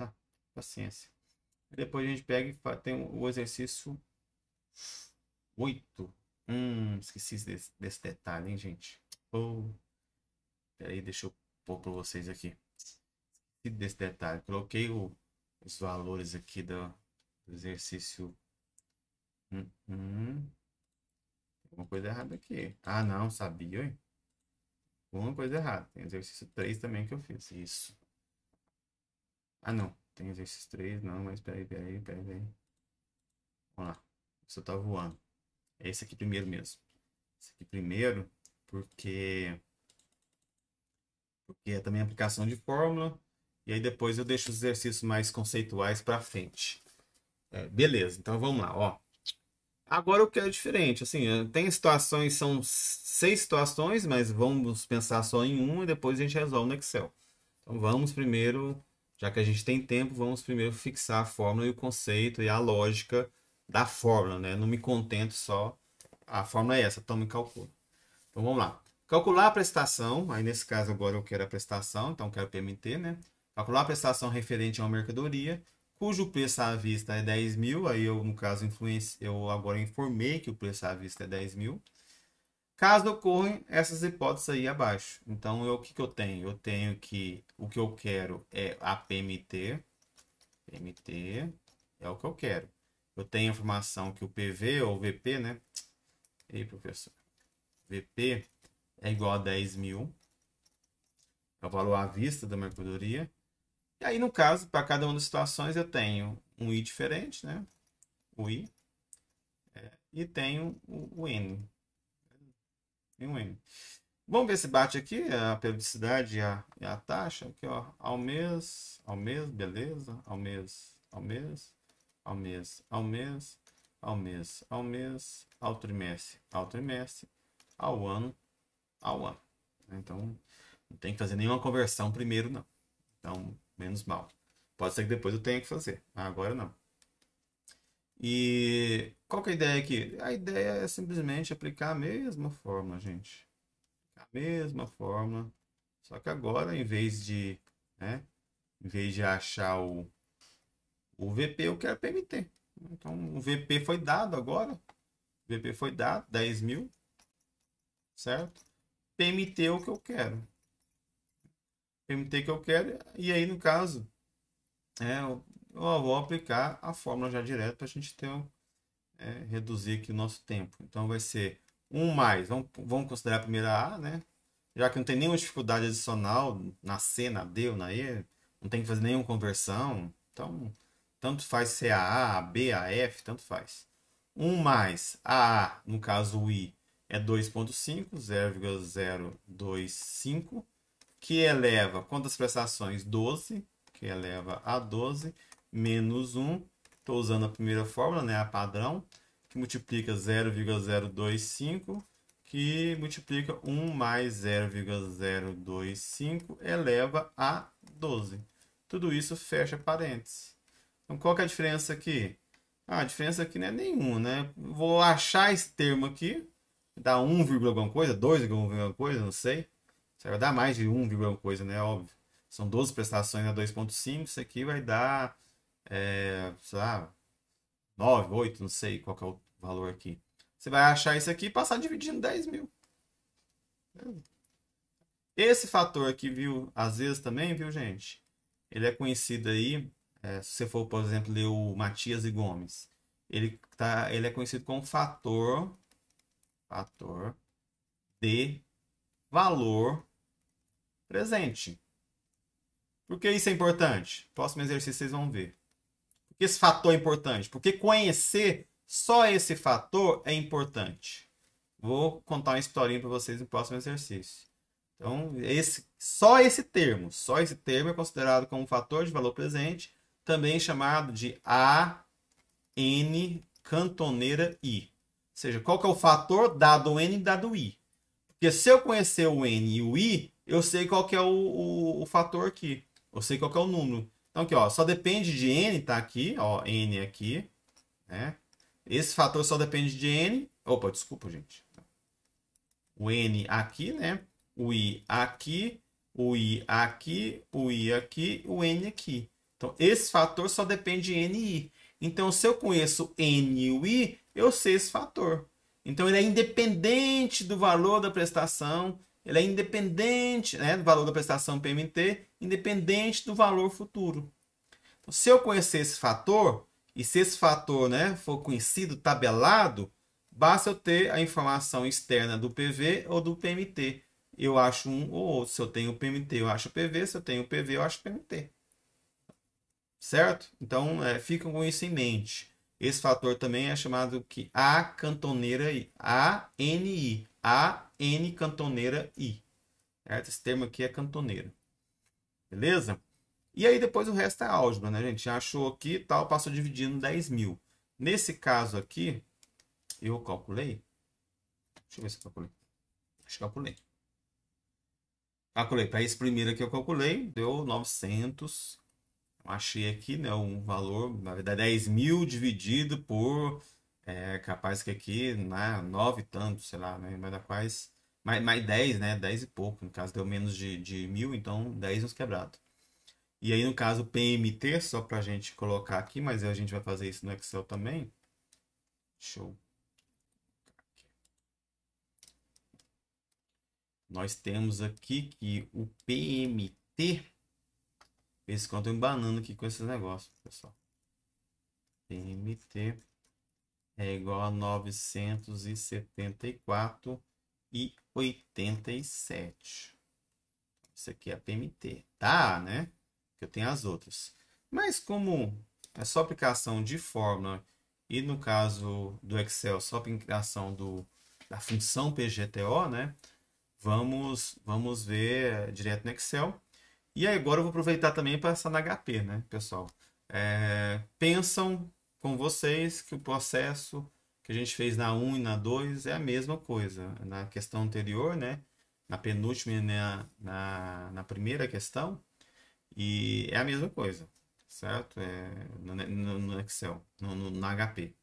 Paciência. E depois a gente pega e tem o exercício 8. Esqueci desse detalhe, hein, gente? Peraí, deixa eu pôr para vocês aqui. Esqueci desse detalhe. Coloquei os valores aqui do exercício. Tem uma coisa errada aqui. Não, sabia, hein? Uma coisa errada. Tem exercício 3 também que eu fiz. Isso. Não. Tem exercício 3, não, mas peraí. Vamos lá. Isso tá voando. É esse aqui primeiro mesmo. Esse aqui primeiro, porque é também aplicação de fórmula. E aí depois eu deixo os exercícios mais conceituais para frente. Beleza, então vamos lá, ó. Agora eu quero diferente, assim, tem situações, são 6 situações, mas vamos pensar só em uma e depois a gente resolve no Excel. Então vamos primeiro, já que a gente tem tempo, vamos primeiro fixar a fórmula e o conceito e a lógica da fórmula, né? Não me contento só, a fórmula é essa, toma e calcula. Então vamos lá. Calcular a prestação, aí nesse caso agora eu quero a prestação, então quero PMT, né? Calcular a prestação referente a uma mercadoria, cujo preço à vista é 10 mil, aí eu, no caso, eu agora informei que o preço à vista é 10 mil. Caso ocorram essas hipóteses aí abaixo. Então, o que eu tenho? Eu tenho que o que eu quero é a PMT. PMT é o que eu quero. Eu tenho a informação que o PV ou VP, né? Ei, professor. VP é igual a 10 mil. É o valor à vista da mercadoria. E aí, no caso, para cada uma das situações, eu tenho um I diferente, né? O I. E tenho o N. Tem um N. Vamos ver se bate aqui a periodicidade e a taxa. Aqui, ó. Ao mês, beleza. Ao mês, ao mês, ao mês, ao mês, ao mês, ao mês, ao trimestre, ao ano, ao ano. Então, não tem que fazer nenhuma conversão primeiro, não. Então, menos mal. Pode ser que depois eu tenha que fazer, mas agora não. E qual que é a ideia aqui? A ideia é simplesmente aplicar a mesma fórmula, gente. A mesma fórmula. Só que agora, né, em vez de achar o VP, eu quero PMT. Então, o VP foi dado agora. O VP foi dado, 10 mil. Certo? PMT é o que eu quero. PMT que eu quero. E aí, no caso, eu vou aplicar a fórmula já direto para a gente ter reduzir aqui o nosso tempo. Então, vai ser 1 mais. Vamos considerar a primeira A, né? Já que não tem nenhuma dificuldade adicional na C, na D ou na E, não tem que fazer nenhuma conversão. Então, tanto faz ser a B, a F, tanto faz. 1 mais a, no caso o I, é 2,5, 0,025, que eleva quantas prestações? 12, que eleva a 12, menos 1, estou usando a primeira fórmula, né, a padrão, que multiplica 0,025, que multiplica 1 mais 0,025 eleva a 12. Tudo isso fecha parênteses. Então, qual que é a diferença aqui? A diferença aqui não é nenhuma, né? Vou achar esse termo aqui, dá 1, alguma coisa, 2, alguma coisa, não sei. Isso vai dar mais de 1, alguma coisa, né? Óbvio. São 12 prestações a 2,5, isso aqui vai dar, sei lá, 9, 8, não sei qual que é o valor aqui. Você vai achar isso aqui e passar dividindo 10 mil. Esse fator aqui, viu, às vezes também, viu, gente? Ele é conhecido aí, se você for, por exemplo, ler o Matias e Gomes, ele é conhecido como fator de valor presente. Por que isso é importante? Próximo exercício vocês vão ver. Por que esse fator é importante? Porque conhecer só esse fator é importante. Vou contar uma historinha para vocês no próximo exercício. Então, só esse termo é considerado como fator de valor presente, também chamado de AN cantoneira I. Ou seja, qual que é o fator dado o N dado o I. Porque se eu conhecer o N e o I, eu sei qual que é o fator aqui. Eu sei qual que é o número. Então aqui, ó, só depende de N, tá aqui, ó, N aqui, né? Esse fator só depende de N. Opa, desculpa, gente. O N aqui, né? O I aqui, o I aqui, o I aqui, o N aqui. Então, esse fator só depende de N e I. Então, se eu conheço N e o I, eu sei esse fator. Então, ele é independente do valor da prestação, ele é independente, né, do valor da prestação PMT, independente do valor futuro. Então, se eu conhecer esse fator, e se esse fator, né, for conhecido, tabelado, basta eu ter a informação externa do PV ou do PMT. Eu acho um ou outro. Se eu tenho PMT, eu acho PV. Se eu tenho PV, eu acho PMT. Certo? Então, ficam com isso em mente. Esse fator também é chamado que A cantoneira I. ANI. AN cantoneira I. Certo? Esse termo aqui é cantoneira. Beleza? E aí depois o resto é álgebra, né, gente? Achou aqui e tal, passou dividindo 10 mil. Nesse caso aqui, eu calculei. Deixa eu ver se eu calculei. Acho que calculei. Calculei. Para esse primeiro aqui eu calculei, deu 900. Achei aqui, né, um valor, na verdade, 10 mil dividido por, capaz que aqui, né, 9 e tanto, sei lá, né, vai dar quase, mais 10, né, 10 e pouco, no caso deu menos de mil, então 10 uns quebrados. E aí, no caso, PMT, só para a gente colocar aqui, mas a gente vai fazer isso no Excel também. Show. Nós temos aqui que o PMT, esse quanto eu tô embanando aqui com esses negócios, pessoal. PMT é igual a 974,87. Isso aqui é a PMT. Tá, né? Eu tenho as outras. Mas como é só aplicação de fórmula e no caso do Excel, só aplicação da função PGTO, né? Vamos ver direto no Excel. E aí, agora eu vou aproveitar também para passar na HP, né, pessoal? Pensam com vocês que o processo que a gente fez na 1 e na 2 é a mesma coisa. Na questão anterior, né? Na penúltima e na primeira questão. E é a mesma coisa, certo? No Excel, no HP.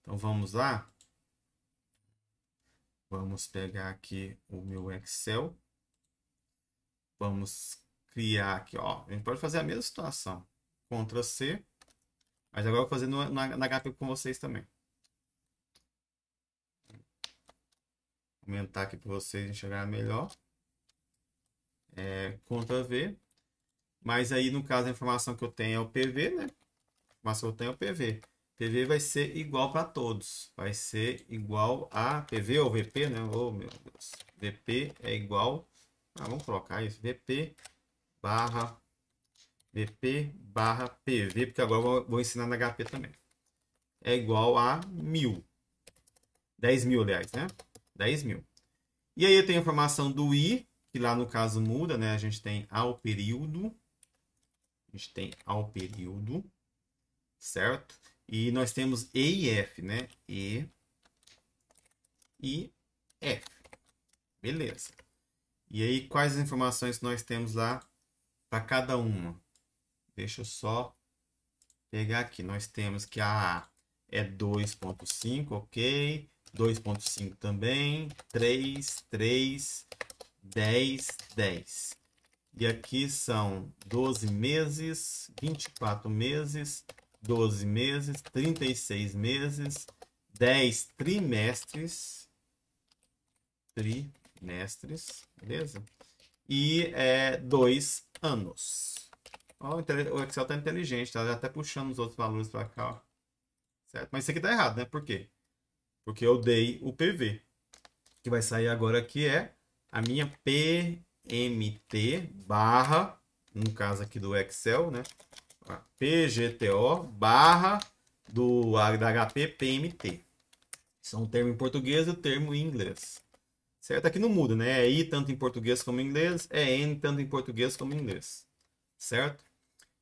Então vamos lá. Vamos pegar aqui o meu Excel. Vamos criar aqui, ó. A gente pode fazer a mesma situação. Ctrl C. Mas agora eu vou fazer na HP com vocês também. Vou aumentar aqui para vocês enxergar melhor. Ctrl V. Mas aí, no caso, a informação que eu tenho é o PV, né? A informação que eu tenho é o PV. PV vai ser igual para todos. Vai ser igual a PV ou VP, né? Oh, meu Deus. VP é igual... vamos colocar isso. VP barra PV, porque agora eu vou ensinar na HP também. É igual a 1000. 10.000, aliás, né? 10.000. E aí eu tenho a informação do I, que lá no caso muda, né? A gente tem ao período. Certo? E nós temos E e F, né? E F. Beleza. E aí, quais as informações que nós temos lá para cada uma? Deixa eu só pegar aqui. Nós temos que a A é 2.5, ok. 2.5 também. 3, 3, 10, 10. E aqui são 12 meses, 24 meses, 12 meses, 36 meses, 10 trimestres, beleza? E 2 anos. Ó, o Excel está inteligente, tá até puxando os outros valores para cá, ó. Certo? Mas isso aqui tá errado, né? Por quê? Porque eu dei o PV. O que vai sair agora aqui é a minha PMT barra, no caso aqui do Excel, né? PGTO barra da HP PMT. São o termo em português e o termo em inglês. Certo? Aqui não muda, né? É I tanto em português como em inglês, é N tanto em português como em inglês. Certo?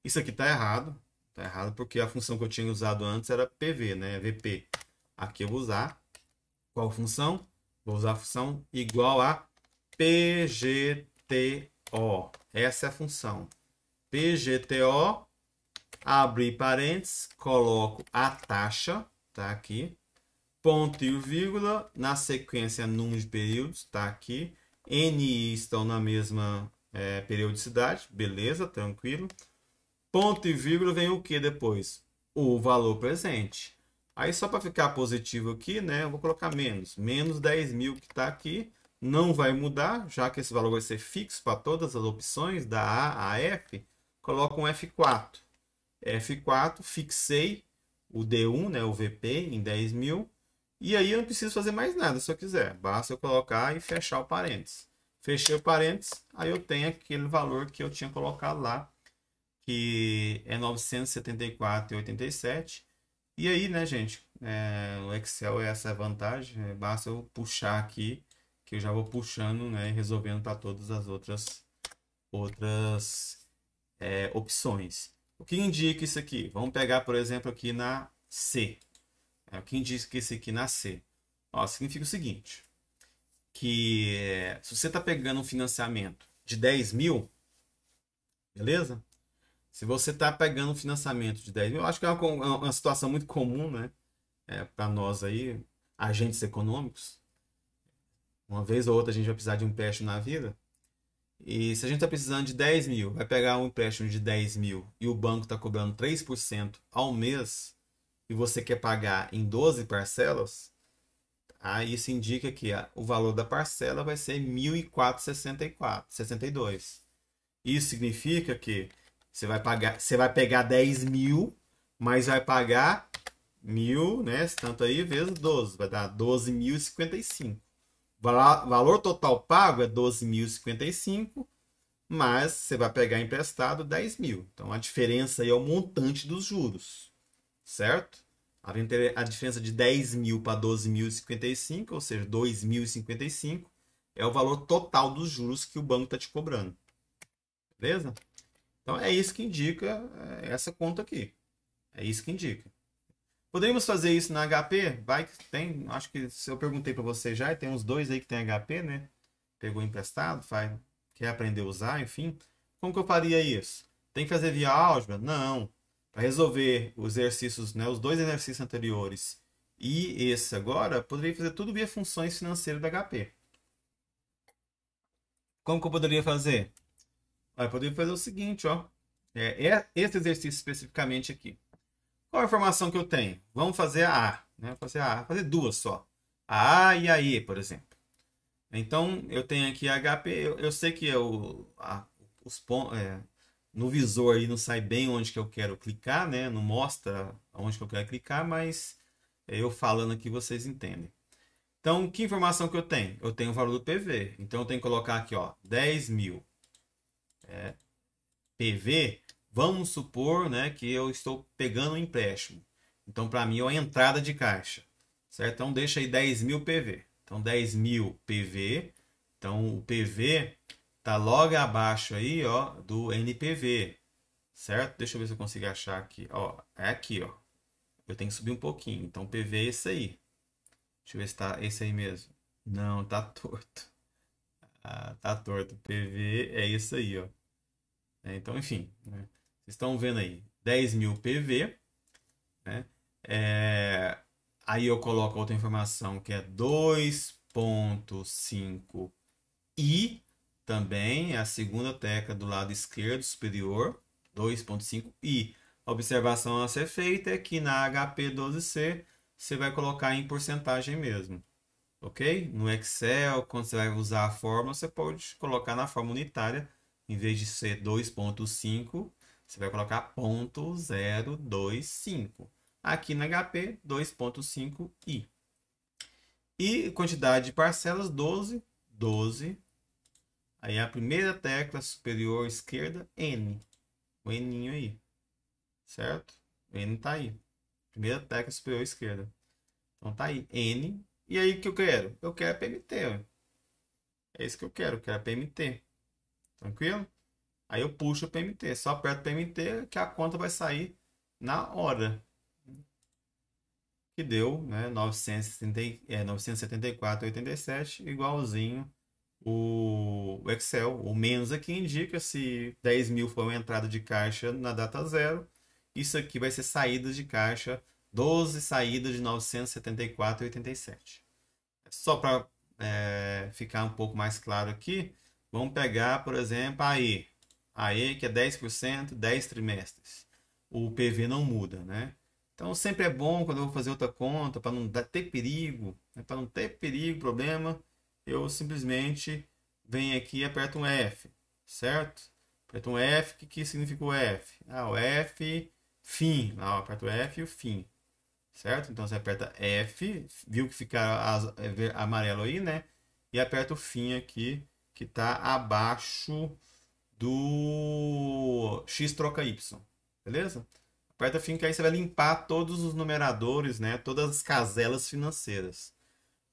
Isso aqui tá errado. Tá errado porque a função que eu tinha usado antes era PV, né? VP. Aqui eu vou usar qual função? Vou usar a função igual a PGTO. Essa é a função. PGTO, abre parênteses, coloco a taxa, tá aqui. Ponto e vírgula, na sequência número de períodos, tá aqui. N e I estão na mesma periodicidade, beleza, tranquilo. Ponto e vírgula vem o que depois? O valor presente. Aí só para ficar positivo aqui, né, eu vou colocar menos. Menos 10.000 que está aqui. Não vai mudar, já que esse valor vai ser fixo para todas as opções, da A a F. Coloco um F4. F4, fixei o D1, né, o VP, em 10.000. E aí eu não preciso fazer mais nada, se eu quiser. Basta eu colocar e fechar o parênteses. Fechei o parênteses, aí eu tenho aquele valor que eu tinha colocado lá, que é 974,87. E aí, né, gente, o Excel é essa vantagem, basta eu puxar aqui, que eu já vou puxando, né, resolvendo para todas as outras opções. O que indica isso aqui? Vamos pegar, por exemplo, aqui na C. O que indica isso aqui na C? Ó, significa o seguinte, que se você está pegando um financiamento de 10.000, beleza? Se você está pegando um financiamento de 10.000, eu acho que é uma situação muito comum, né? Para nós aí, agentes econômicos. Uma vez ou outra a gente vai precisar de um empréstimo na vida. E se a gente está precisando de 10.000, vai pegar um empréstimo de 10.000 e o banco está cobrando 3% ao mês e você quer pagar em 12 parcelas, aí isso indica que o valor da parcela vai ser 1.462. Isso significa que você vai pegar 10.000, mas vai pagar 1.000, né? Tanto aí vezes 12, vai dar 12.055. O valor total pago é 12.055, mas você vai pegar emprestado 10.000. Então a diferença aí é o montante dos juros, certo? havendo a diferença de 10 mil para 12.055, ou seja, 2.055, é o valor total dos juros que o banco está te cobrando. Beleza? Então é isso que indica essa conta aqui. É isso que indica. Poderíamos fazer isso na HP? Vai que tem, acho que se eu perguntei para você já, tem uns dois aí que tem HP, né? Pegou emprestado, quer aprender a usar, enfim. Como que eu faria isso? Tem que fazer via álgebra? Não. Para resolver os exercícios, né, os dois exercícios anteriores e esse agora, poderia fazer tudo via funções financeiras da HP. Como que eu poderia fazer? Eu poderia fazer o seguinte, ó. Esse exercício especificamente aqui. Qual a informação que eu tenho? Vamos fazer a A, né? Fazer duas só. A A e a E, por exemplo. Então, eu tenho aqui a HP, eu sei que os pontos, no visor aí não sai bem onde que eu quero clicar, né? Não mostra onde que eu quero clicar, mas eu falando aqui vocês entendem. Então, que informação que eu tenho? Eu tenho o valor do PV. Então, eu tenho que colocar aqui, ó, 10 mil PV. Vamos supor, né, que eu estou pegando um empréstimo. Então, para mim, é uma entrada de caixa. Certo? Então, deixa aí 10 mil PV. Então, 10 mil PV. Então, o PV tá logo abaixo aí, ó, do NPV. Certo? Deixa eu ver se eu consigo achar aqui. Ó, é aqui, ó. Eu tenho que subir um pouquinho. Então, PV é esse aí. Deixa eu ver se tá esse aí mesmo. Não, tá torto. Ah, tá torto. PV é isso aí, ó. Então, enfim, né? Vocês estão vendo aí. 10 mil PV, né? Aí eu coloco outra informação que é 2,5i. Também é a segunda tecla do lado esquerdo superior. 2,5i. A observação a ser feita é que na HP12C você vai colocar em porcentagem mesmo. Ok? No Excel, quando você vai usar a fórmula, você pode colocar na forma unitária. Em vez de ser 2,5, você vai colocar 0,025. Aqui na HP, 2,5i. E quantidade de parcelas, 12. 12. Aí a primeira tecla superior esquerda, N. O N aí. Certo? O N tá aí. Primeira tecla superior esquerda. Então tá aí, N. E aí o que eu quero? Eu quero a PMT. Ó. É isso que eu quero a PMT. Tranquilo? Aí eu puxo o PMT. Só aperto o PMT que a conta vai sair na hora. Que deu, né? 974,87, igualzinho o Excel. O menos aqui indica se 10 mil for uma entrada de caixa na data zero. Isso aqui vai ser saídas de caixa, 12 saídas de 974,87. Só para ficar um pouco mais claro aqui, vamos pegar, por exemplo, a E. A E, que é 10%, 10 trimestres. O PV não muda, né? Então sempre é bom quando eu vou fazer outra conta, para não ter perigo, né? Para não ter perigo, problema, eu simplesmente venho aqui e aperto um F, certo? Aperto um F, o que significa o F? O F, fim. Eu aperto o F e o fim. Certo? Então você aperta F, viu que fica amarelo aí, né? E aperta o fim aqui, que está abaixo do X troca Y. Beleza? Aperta fim que aí você vai limpar todos os numeradores, né? Todas as caselas financeiras.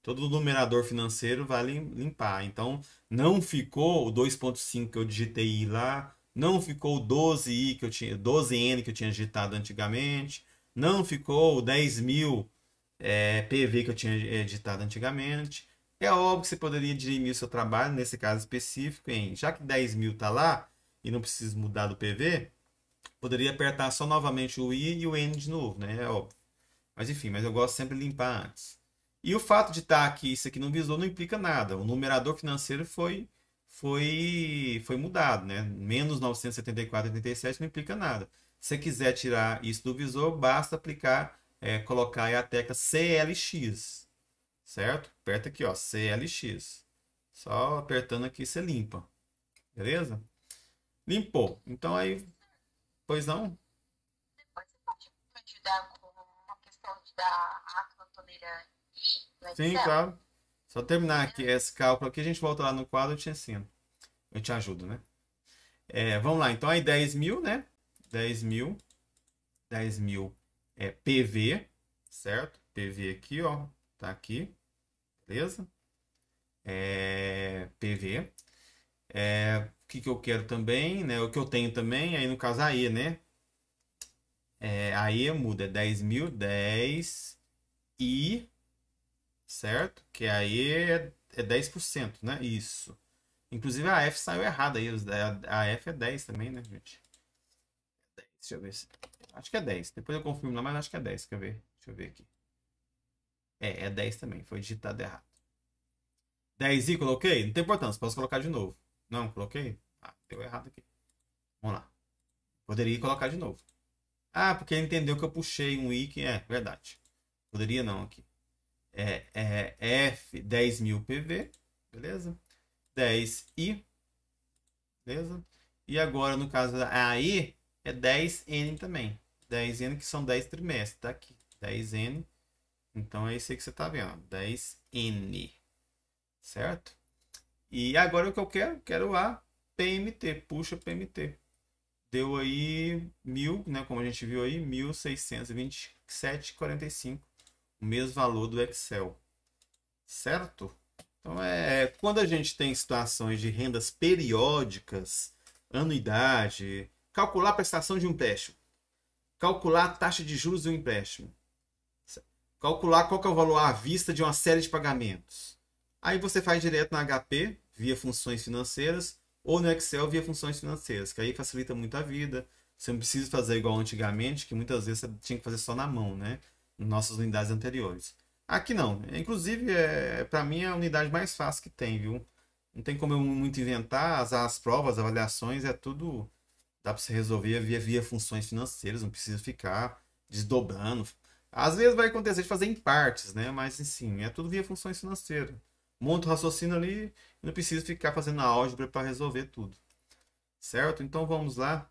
Todo numerador financeiro vai limpar. Então, não ficou o 2,5 que eu digitei lá, não ficou o 12i que eu tinha, 12n que eu tinha digitado antigamente, não ficou o 10 mil PV que eu tinha digitado antigamente. É óbvio que você poderia dirimir o seu trabalho, nesse caso específico, já que 10 mil está lá e não precisa mudar do PV, poderia apertar só novamente o I e o N de novo, né? É óbvio. Mas enfim, mas eu gosto sempre de limpar antes. E o fato de estar aqui, isso aqui no visor não implica nada. O numerador financeiro foi mudado, né? Menos 974,87 não implica nada. Se você quiser tirar isso do visor, basta aplicar, colocar aí a tecla CLX, certo? Aperta aqui, ó, CLX. Só apertando aqui você limpa, beleza? Limpou. Então aí, pois não? Depois você pode me ajudar com uma questão da cantoneira I no Sim, Excel? claro. Só terminar aqui esse cálculo aqui, a gente volta lá no quadro e eu te ensino. Eu te ajudo, né? Vamos lá, então aí 10 mil, né? 10 mil. 10 mil PV. certo? PV aqui, ó, tá aqui, beleza? PV. O que eu quero também, né? O que eu tenho também, aí no caso a E, né? A E muda, é 10.010 e, certo? Que a E é 10%, né? Isso. Inclusive a F saiu errada aí. A F é 10 também, né, gente? Deixa eu ver se. Acho que é 10. Depois eu confirmo lá, mas acho que é 10. Quer ver? Deixa eu ver aqui. É 10 também. Foi digitado errado. 10 e coloquei? Não tem importância. Posso colocar de novo. Não, coloquei? Ah, deu errado aqui. Vamos lá. Poderia colocar de novo. Ah, porque ele entendeu que eu puxei um i que é verdade. Poderia não aqui. F 10.000 PV. Beleza? 10i. Beleza? E agora, no caso da AI, é 10N também. 10N que são 10 trimestres. Tá aqui. 10N. Então é isso aí que você tá vendo. 10N. Certo? E agora o que eu quero? Quero a PMT. Puxa PMT. Deu aí 1.000, né? Como a gente viu aí, 1.627,45. O mesmo valor do Excel. Certo? Então, quando a gente tem situações de rendas periódicas, anuidade, calcular a prestação de um empréstimo, calcular a taxa de juros do empréstimo, calcular qual que é o valor à vista de uma série de pagamentos. Aí você faz direto na HP, via funções financeiras, ou no Excel via funções financeiras, que aí facilita muito a vida. Você não precisa fazer igual antigamente, que muitas vezes você tinha que fazer só na mão, né? Nas nossas unidades anteriores. Aqui não. Inclusive, para mim, é a unidade mais fácil que tem, viu? Não tem como eu muito inventar. As provas, as avaliações, é tudo. Dá para você resolver via funções financeiras, não precisa ficar desdobrando. Às vezes vai acontecer de fazer em partes, né? Mas, assim, é tudo via funções financeiras. Monta o raciocínio ali e não precisa ficar fazendo a álgebra para resolver tudo. Certo? Então vamos lá.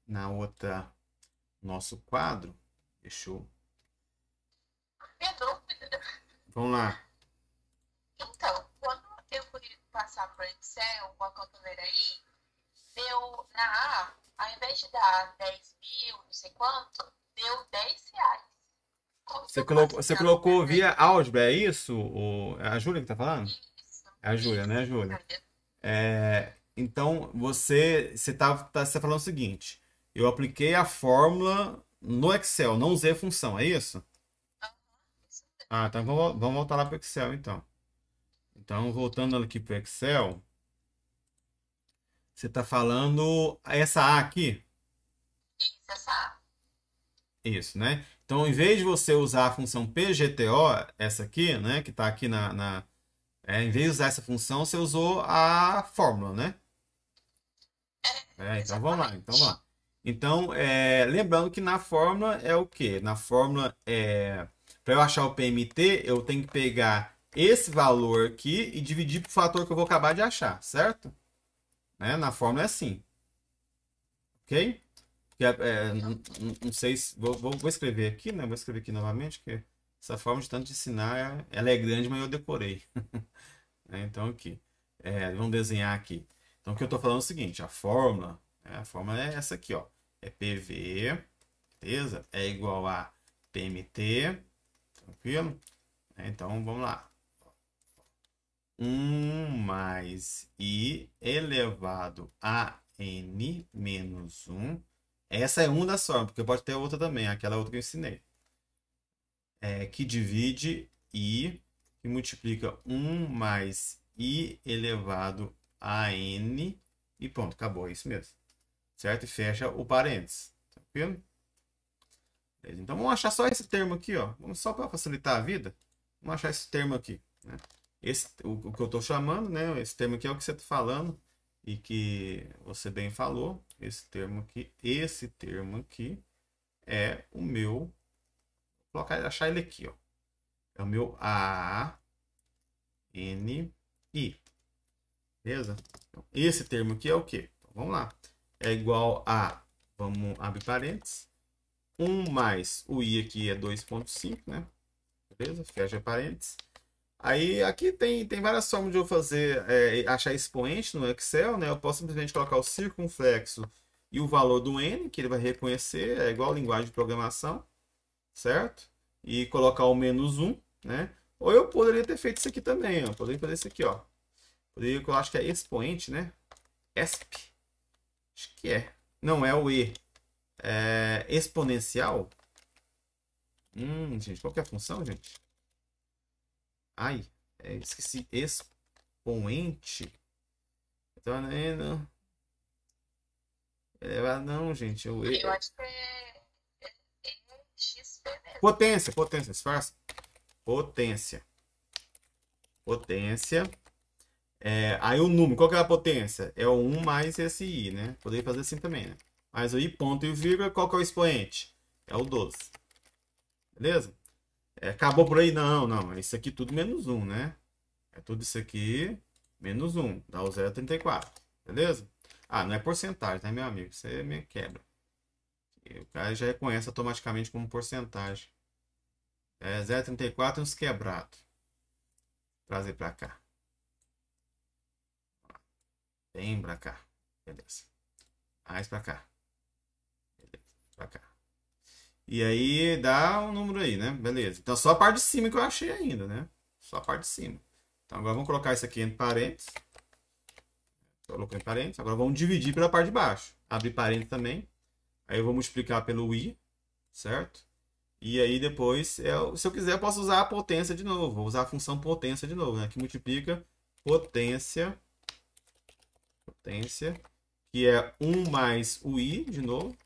Na outra. Nosso quadro. Deixa eu. Minha dúvida. Vamos lá. Então, quando eu fui passar para o Excel com a cotoneira aí, deu na A, ao invés de dar 10.000, não sei quanto, deu R$ 10. Como que Você eu faço colocou, você para colocou alternar via álgebra, é isso? É a Júlia que tá falando? isso? É a Júlia, né, Isso, Júlia? Júlia. Então, você tá falando o seguinte: eu apliquei a fórmula no Excel, não usei a função, é isso? Aham, isso mesmo. Ah, então vamos voltar lá para o Excel, então. Então, voltando aqui para o Excel, você está falando essa A aqui? Isso, essa A. Isso, né? Então, em vez de você usar a função PGTO, essa aqui, né, que está aqui em vez de usar essa função, você usou a fórmula, né? Então vamos lá, então vamos Exatamente. lá. Então, lembrando que na fórmula é o quê? Na fórmula, para eu achar o PMT, eu tenho que pegar esse valor aqui e dividir por fator que eu vou acabar de achar, certo? Né? Na fórmula é assim, ok? Porque, não sei se. Vou escrever aqui, né? Vou escrever aqui novamente, porque essa forma de tanto de ensinar, ela é grande, mas eu decorei. Né? Então, aqui. Vamos desenhar aqui. Então, o que eu estou falando é o seguinte: a fórmula é essa aqui, ó. É PV, beleza? É igual a PMT, tranquilo? Então, vamos lá. 1 mais I elevado a N menos 1. Essa é uma das formas, porque pode ter outra também, aquela outra que eu ensinei. Que divide I e multiplica 1 mais I elevado a N e pronto, acabou, é isso mesmo. Certo? E fecha o parênteses. Tranquilo? Beleza. Então vamos achar só esse termo aqui, ó. Só para facilitar a vida, vamos achar esse termo aqui. Né? O que eu estou chamando, né? Esse termo aqui é o que você está falando e que você bem falou. Esse termo aqui é o meu. Vou achar ele aqui, ó. É o meu ANI. Beleza? Então, esse termo aqui é o quê? Então, vamos lá. É igual a, vamos abrir parênteses, 1 mais o I aqui é 2,5, né? Beleza? Fecha parênteses. Aí aqui tem várias formas de eu fazer, achar expoente no Excel, né? Eu posso simplesmente colocar o circunflexo e o valor do N, que ele vai reconhecer, é igual a linguagem de programação, certo? e colocar o menos 1, né? Ou eu poderia ter feito isso aqui também, ó. Poderia fazer isso aqui, ó. Poderia, eu acho que é expoente, né? Exp. Acho que é. Não é o E. É exponencial. Gente, qual que é a função, gente? Ai, esqueci. Expoente. Então, não. Não, gente. Eu acho que é XP mesmo. Potência, disfarça. Potência. Aí o número, qual que é a potência? É o 1 mais esse i, né? Poderia fazer assim também, né? Mais o i, ponto e vírgula, qual que é o expoente? É o 12. Beleza? Acabou por aí? Não, não. É isso aqui tudo menos 1, né? É tudo isso aqui menos 1. Dá o 0,34. Beleza? Ah, não é porcentagem, né, meu amigo? Isso aí me quebra. O cara já reconhece automaticamente como porcentagem. 0,34 uns quebrados. Trazer para cá. Vem pra cá. Beleza. Mais pra cá. Beleza. Pra cá. E aí dá um número aí, né? Beleza. Então só a parte de cima que eu achei ainda, né? Só a parte de cima. Então agora vamos colocar isso aqui entre parênteses. Colocou em parênteses. Agora vamos dividir pela parte de baixo. Abrir parênteses também. Aí eu vou multiplicar pelo i, certo? E aí depois, se eu quiser, eu posso usar a potência de novo. Vou usar a função potência de novo, né? Que multiplica potência, que é 1 mais o i, de novo.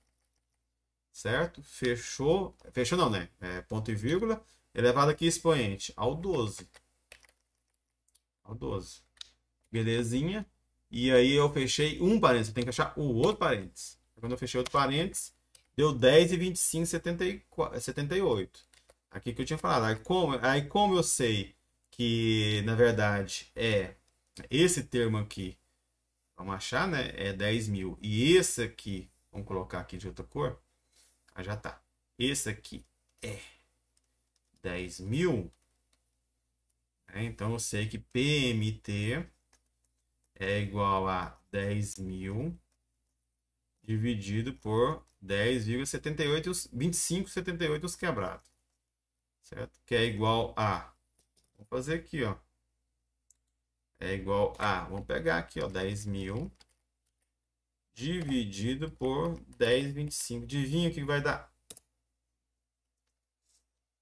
Certo? Fechou. Fechou não, né? Ponto e vírgula. Elevado aqui expoente ao 12. Ao 12. Belezinha. E aí eu fechei um parênteses. Eu tenho que achar o outro parênteses. Quando eu fechei outro parênteses, deu 10 e 25, 78. Aqui que eu tinha falado. Aí como eu sei que, na verdade, é esse termo aqui, vamos achar, né? É 10 mil. E esse aqui, vamos colocar aqui de outra cor. Ah, já tá. Esse aqui é 10 mil. Então eu sei que PMT é igual a 10 mil dividido por 10,78, 25,78 os quebrados. Certo? Que é igual a. Vamos fazer aqui, ó. É igual a. Vamos pegar aqui, ó. 10 mil dividido por 10,25. Adivinha o que vai dar?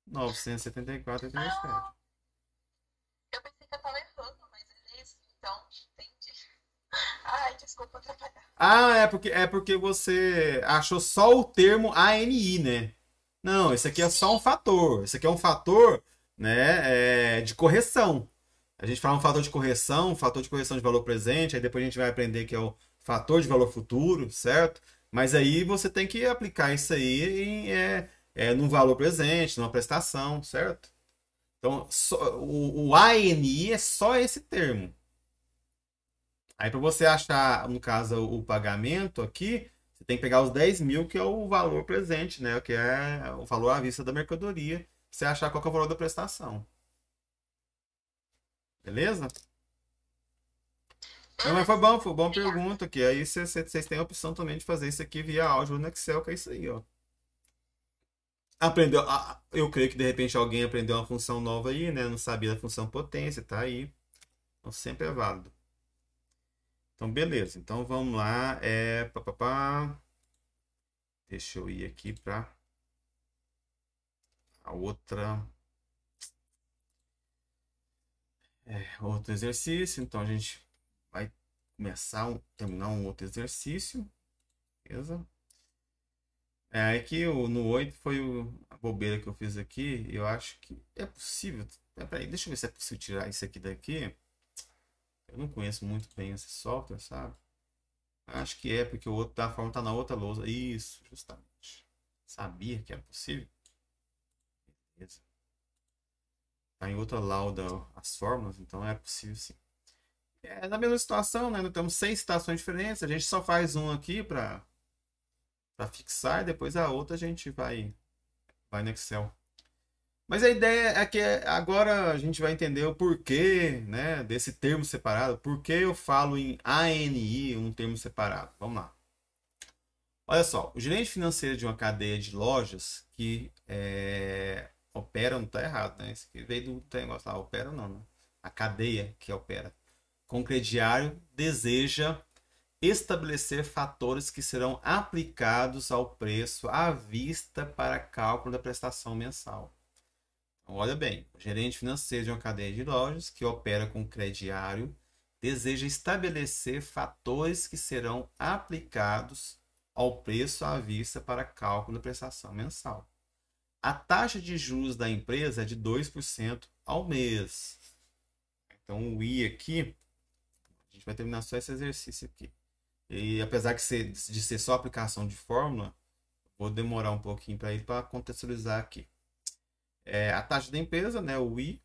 974,87. Eu pensei que eu tava errando, mas é isso. Então, entendi. Ai, desculpa atrapalhar. Ah, é porque você achou só o termo ANI, né? Não, esse aqui é só um fator. Esse aqui é um fator, né, de correção. A gente fala um fator de correção de valor presente, aí depois a gente vai aprender que é o fator de valor futuro, certo? Mas aí você tem que aplicar isso aí num valor presente, numa prestação, certo? Então, o ANI é só esse termo. Aí para você achar, no caso, o pagamento aqui, você tem que pegar os 10 mil, que é o valor presente, né? Que é o valor à vista da mercadoria, pra você achar qual que é o valor da prestação. Beleza? Não, mas foi bom pergunta aqui. Aí vocês têm a opção também de fazer isso aqui via áudio no Excel, que é isso aí, ó. Aprendeu, eu creio que de repente alguém aprendeu uma função nova aí, né? Não sabia da função potência, tá aí. Então sempre é válido. Então, beleza. Então, vamos lá. Deixa eu ir aqui para a outra. Outro exercício. Então, a gente vai terminar um outro exercício. Beleza? Aqui no 8 foi a bobeira que eu fiz aqui. Eu acho que é possível. Peraí, deixa eu ver se é possível tirar isso aqui daqui. Eu não conheço muito bem esse software, sabe? Acho que é, porque o outro da forma tá na outra lousa. Isso, justamente. Sabia que era possível? Beleza. Tá em outra lauda as fórmulas, então é possível sim. Na mesma situação, né? Nós temos 6 situações diferentes. A gente só faz um aqui para fixar, e depois a outra a gente vai no Excel. Mas a ideia é que agora a gente vai entender o porquê, né, desse termo separado. Por que eu falo em ANI, um termo separado? Vamos lá. Olha só, o gerente financeiro de uma cadeia de lojas que Opera não tá errado, né? Isso aqui veio do negócio lá, opera não, né? A cadeia que opera. Com o crediário deseja estabelecer fatores que serão aplicados ao preço à vista para cálculo da prestação mensal. Então, olha bem, o gerente financeiro de uma cadeia de lojas que opera com crediário deseja estabelecer fatores que serão aplicados ao preço à vista para cálculo da prestação mensal. A taxa de juros da empresa é de 2% ao mês. Então, o I aqui, a gente vai terminar só esse exercício aqui. E apesar de ser só aplicação de fórmula, vou demorar um pouquinho para ir para contextualizar aqui. A taxa da empresa, né, o I,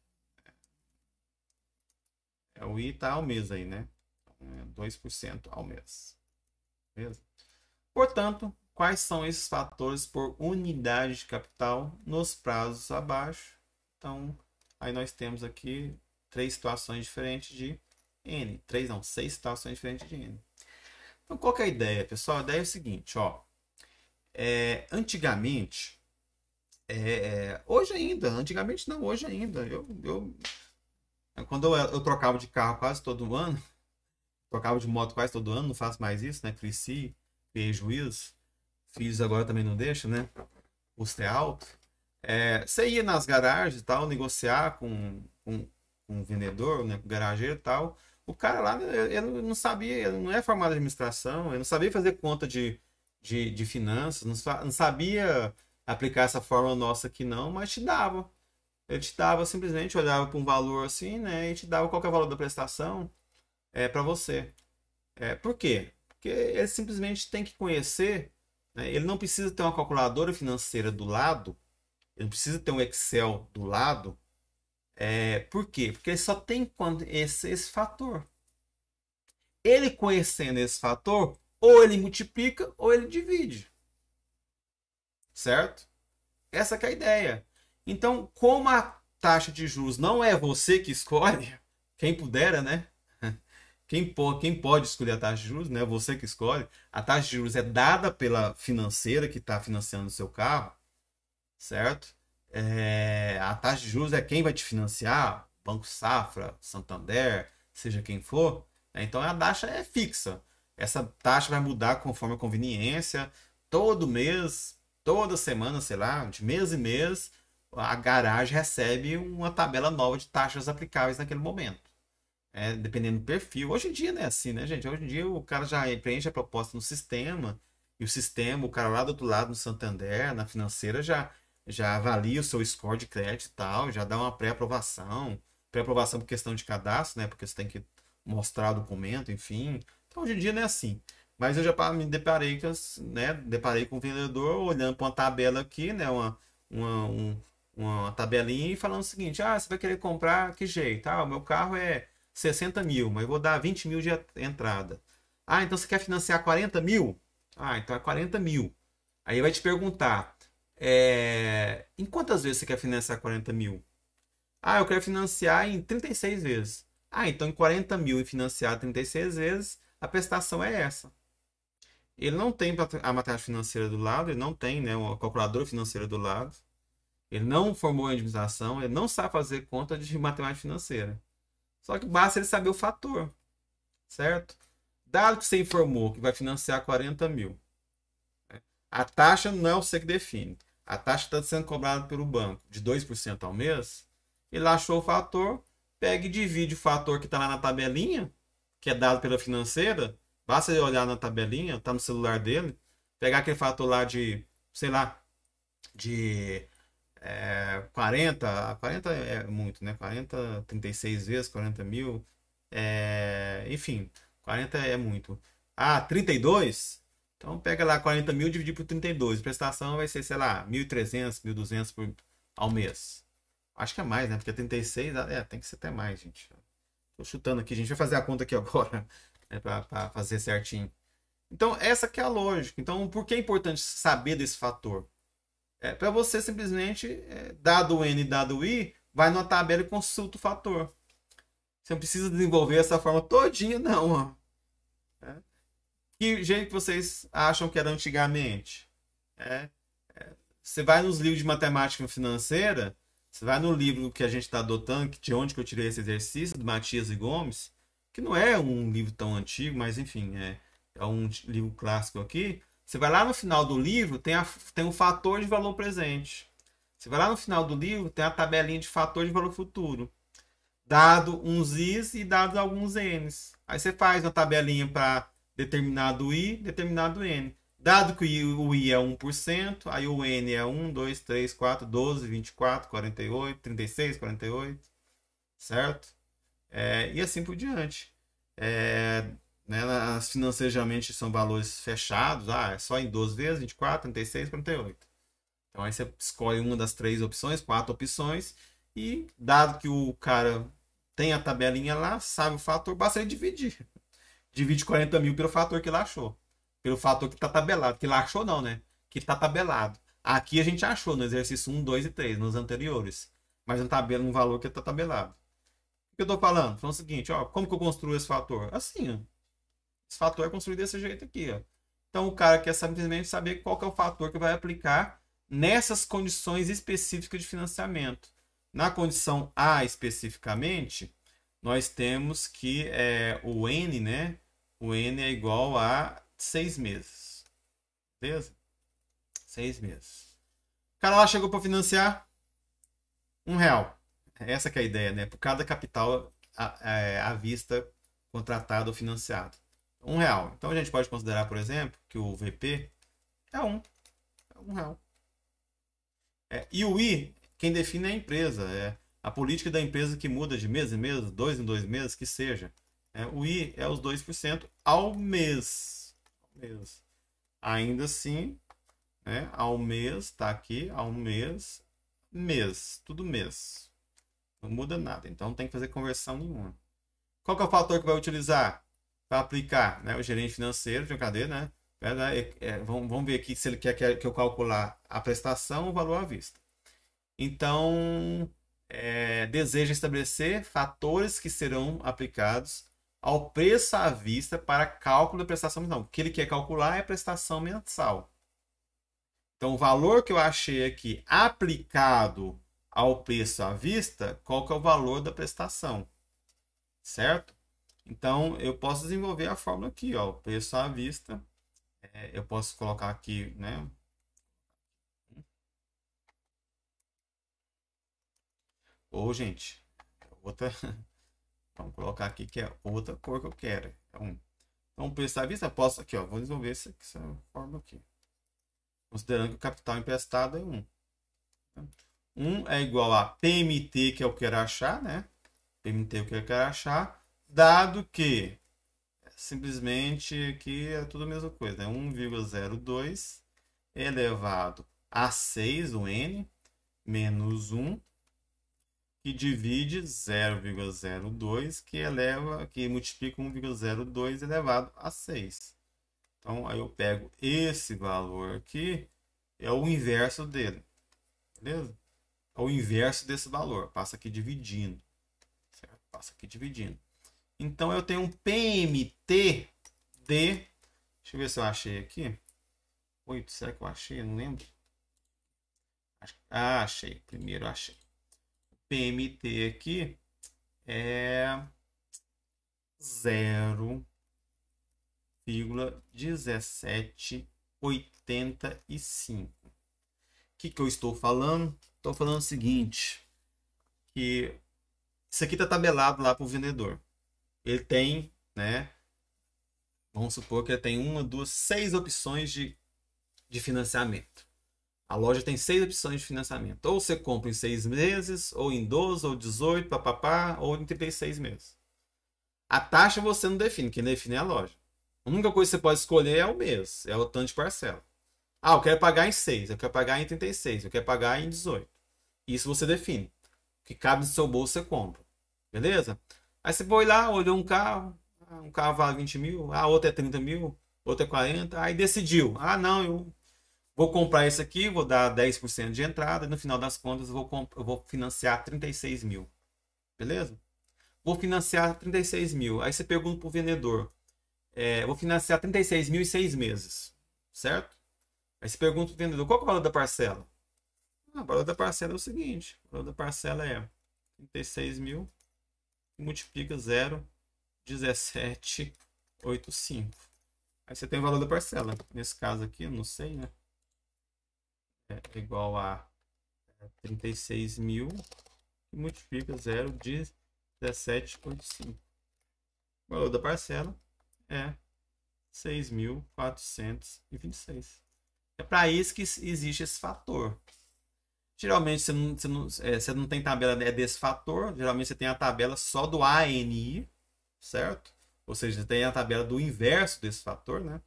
o I está ao mês aí, né? 2% ao mês. Beleza? Portanto, quais são esses fatores por unidade de capital nos prazos abaixo? Então, aí nós temos aqui 3 situações diferentes de N. 3 não, 6 situações diferentes de N. Então, qual que é a ideia, pessoal? A ideia é o seguinte, ó. Antigamente, hoje ainda, antigamente não, hoje ainda. Quando eu trocava de carro quase todo ano, trocava de moto quase todo ano, não faço mais isso, né? Cresci, prejuízo. Filhos agora também não deixam, né? O custo é alto. Você ia nas garagens e tal, negociar com o vendedor, né? Com o garageiro e tal. O cara lá, ele não sabia, ele não é formado em administração, ele não sabia fazer conta de finanças, não sabia aplicar essa fórmula nossa aqui não, mas te dava. Ele te dava simplesmente, olhava para um valor assim, né? E te dava qual que é o valor da prestação para você. Por quê? Porque ele simplesmente tem que conhecer, né? Ele não precisa ter uma calculadora financeira do lado, ele não precisa ter um Excel do lado. Por quê? Porque ele só tem esse fator. Ele conhecendo esse fator, ou ele multiplica ou ele divide. Certo? Essa que é a ideia. Então, como a taxa de juros não é você que escolhe, quem pudera, né? Quem pode escolher a taxa de juros, né? Você que escolhe. A taxa de juros é dada pela financeira que está financiando o seu carro, certo? A taxa de juros é quem vai te financiar, Banco Safra, Santander, seja quem for. Então a taxa é fixa. Essa taxa vai mudar conforme a conveniência. Todo mês, toda semana, sei lá, de mês em mês, a garagem recebe uma tabela nova de taxas aplicáveis naquele momento. Dependendo do perfil. Hoje em dia não é assim, né, gente? Hoje em dia o cara já preenche a proposta no sistema, e o sistema, o cara lá do outro lado, no Santander, na financeira, já avalia o seu score de crédito e tal, já dá uma pré-aprovação. Pré-aprovação por questão de cadastro, né? Porque você tem que mostrar o documento, enfim. Então hoje em dia não é assim. Mas eu já me deparei com o vendedor olhando para uma tabela aqui, né? Uma tabelinha e falando o seguinte: você vai querer comprar que jeito? O meu carro é 60 mil, mas eu vou dar 20 mil de entrada. Então você quer financiar 40 mil? Então é 40 mil. Aí vai te perguntar: em quantas vezes você quer financiar 40 mil? Eu quero financiar em 36 vezes. Então em 40 mil e financiar 36 vezes, a prestação é essa. Ele não tem a matemática financeira do lado, ele não tem, né, uma calculadora financeira do lado. Ele não formou em administração, ele não sabe fazer conta de matemática financeira. Só que basta ele saber o fator, certo? Dado que você informou que vai financiar 40 mil, a taxa não é você que define. A taxa está sendo cobrada pelo banco de 2% ao mês. Ele achou o fator, pega e divide o fator que está lá na tabelinha, que é dado pela financeira. Basta ele olhar na tabelinha, está no celular dele, pegar aquele fator lá de, sei lá, de 40 é muito, né? 40, 36 vezes, 40 mil. Enfim, 40 é muito. 32? Então pega lá 40 mil e divide por 32. A prestação vai ser, sei lá, 1.300, 1.200 ao mês. Acho que é mais, né? Porque 36, tem que ser até mais, gente. Tô chutando aqui, a gente vai fazer a conta aqui agora, né? Para fazer certinho. Então, essa que é a lógica. Então, por que é importante saber desse fator? Para você simplesmente, dado o N e dado o I, vai numa tabela e consulta o fator. Você não precisa desenvolver essa forma todinha, não. Que jeito que vocês acham que era antigamente? você vai nos livros de matemática financeira, você vai no livro que a gente está adotando, de onde que eu tirei esse exercício, do Matias e Gomes, que não é um livro tão antigo, mas enfim, é um livro clássico aqui. Você vai lá no final do livro, tem um fator de valor presente. Você vai lá no final do livro, tem a tabelinha de fator de valor futuro. Dado uns i's e dados alguns n's. Aí você faz uma tabelinha para determinado i, determinado n. Dado que o i é 1%, aí o n é 1, 2, 3, 4, 12, 24, 48, 36, 48, certo? E assim por diante. Né, as financejamente são valores fechados, é só em 12 vezes, 24, 36, 48. Então aí você escolhe uma das 3 opções, 4 opções, e dado que o cara tem a tabelinha lá, sabe o fator, basta ele dividir. Divide 40 mil pelo fator que ele achou. Pelo fator que está tabelado. Que ele achou não, né? Que está tabelado. Aqui a gente achou no exercício 1, 2 e 3, nos anteriores. Mas no tabela, um valor que está tabelado. O que eu estou falando? Falando o seguinte, ó, como que eu construo esse fator? Assim, ó. Esse fator é construído desse jeito aqui, ó. Então o cara quer simplesmente saber qual que é o fator que vai aplicar nessas condições específicas de financiamento. Na condição A especificamente, nós temos que o N, né? O N é igual a 6 meses. Beleza? 6 meses. O cara lá chegou para financiar R$1. Essa que é a ideia, né? Por cada capital à vista contratado ou financiado. R$1. Então a gente pode considerar, por exemplo, que o VP é R$1. E o I, quem define é a empresa. É a política da empresa que muda de mês em mês, 2 em 2 meses, que seja. O I é os 2% ao mês. Ainda assim, né, ao mês, está aqui, ao mês, tudo mês. Não muda nada, então não tem que fazer conversão nenhuma. Qual que é o fator que vai utilizar para aplicar? Né? O gerente financeiro, cadê, né? Vamos ver aqui se ele quer que eu calcular a prestação ou o valor à vista. Então, deseja estabelecer fatores que serão aplicados ao preço à vista para cálculo da prestação mensal. O que ele quer calcular é a prestação mensal. Então, o valor que eu achei aqui aplicado ao preço à vista, qual que é o valor da prestação? Certo? Então, eu posso desenvolver a fórmula aqui, ó, o preço à vista. Eu posso colocar aqui, né? Ou, gente, outra... Vamos colocar aqui que é outra cor que eu quero. Então, o preço à vista, posso aqui, ó, vou desenvolver essa forma aqui. Considerando que o capital emprestado é 1. 1 é igual a PMT, que eu quero achar, né? PMT que eu quero achar, dado que simplesmente aqui é tudo a mesma coisa, né? 1,02 elevado a 6, o N, menos 1, que divide 0,02, que multiplica 1,02 elevado a 6. Então, aí eu pego esse valor aqui, é o inverso dele. Beleza? É o inverso desse valor. Passa aqui dividindo. Certo? Passa aqui dividindo. Então, eu tenho um PMT de... Deixa eu ver se eu achei aqui. 8, será que eu achei? Eu não lembro. Achei. Primeiro achei. PMT aqui é 0,1785. O que eu estou falando? Estou falando o seguinte, que isso aqui está tabelado lá para o vendedor. Ele tem, né? Vamos supor que ele tem 1, 2, 6 opções de financiamento. A loja tem 6 opções de financiamento. Ou você compra em 6 meses, ou em 12, ou 18, papapá, ou em 36 meses. A taxa você não define, quem define é a loja. A única coisa que você pode escolher é o mês, é o tanto de parcela. Eu quero pagar em 6, eu quero pagar em 36, eu quero pagar em 18. Isso você define. O que cabe no seu bolso você compra. Beleza? Aí você foi lá, olhou um carro vale 20 mil, outro é 30 mil, outro é 40, aí decidiu. Não, eu vou comprar esse aqui, vou dar 10% de entrada e no final das contas eu vou financiar 36 mil. Beleza? Vou financiar 36 mil. Aí você pergunta para o vendedor, vou financiar 36 mil em 6 meses. Certo? Aí você pergunta para o vendedor, qual é o valor da parcela? O valor da parcela é o seguinte. O valor da parcela é 36.000 multiplica 0,1785. Aí você tem o valor da parcela. Nesse caso aqui, eu não sei, né? É igual a 36.000 multiplica 0,1785. O valor da parcela é 6.426. É para isso que existe esse fator. Geralmente você não tem tabela desse fator. Geralmente você tem a tabela só do ANI, certo? Ou seja, você tem a tabela do inverso desse fator, né?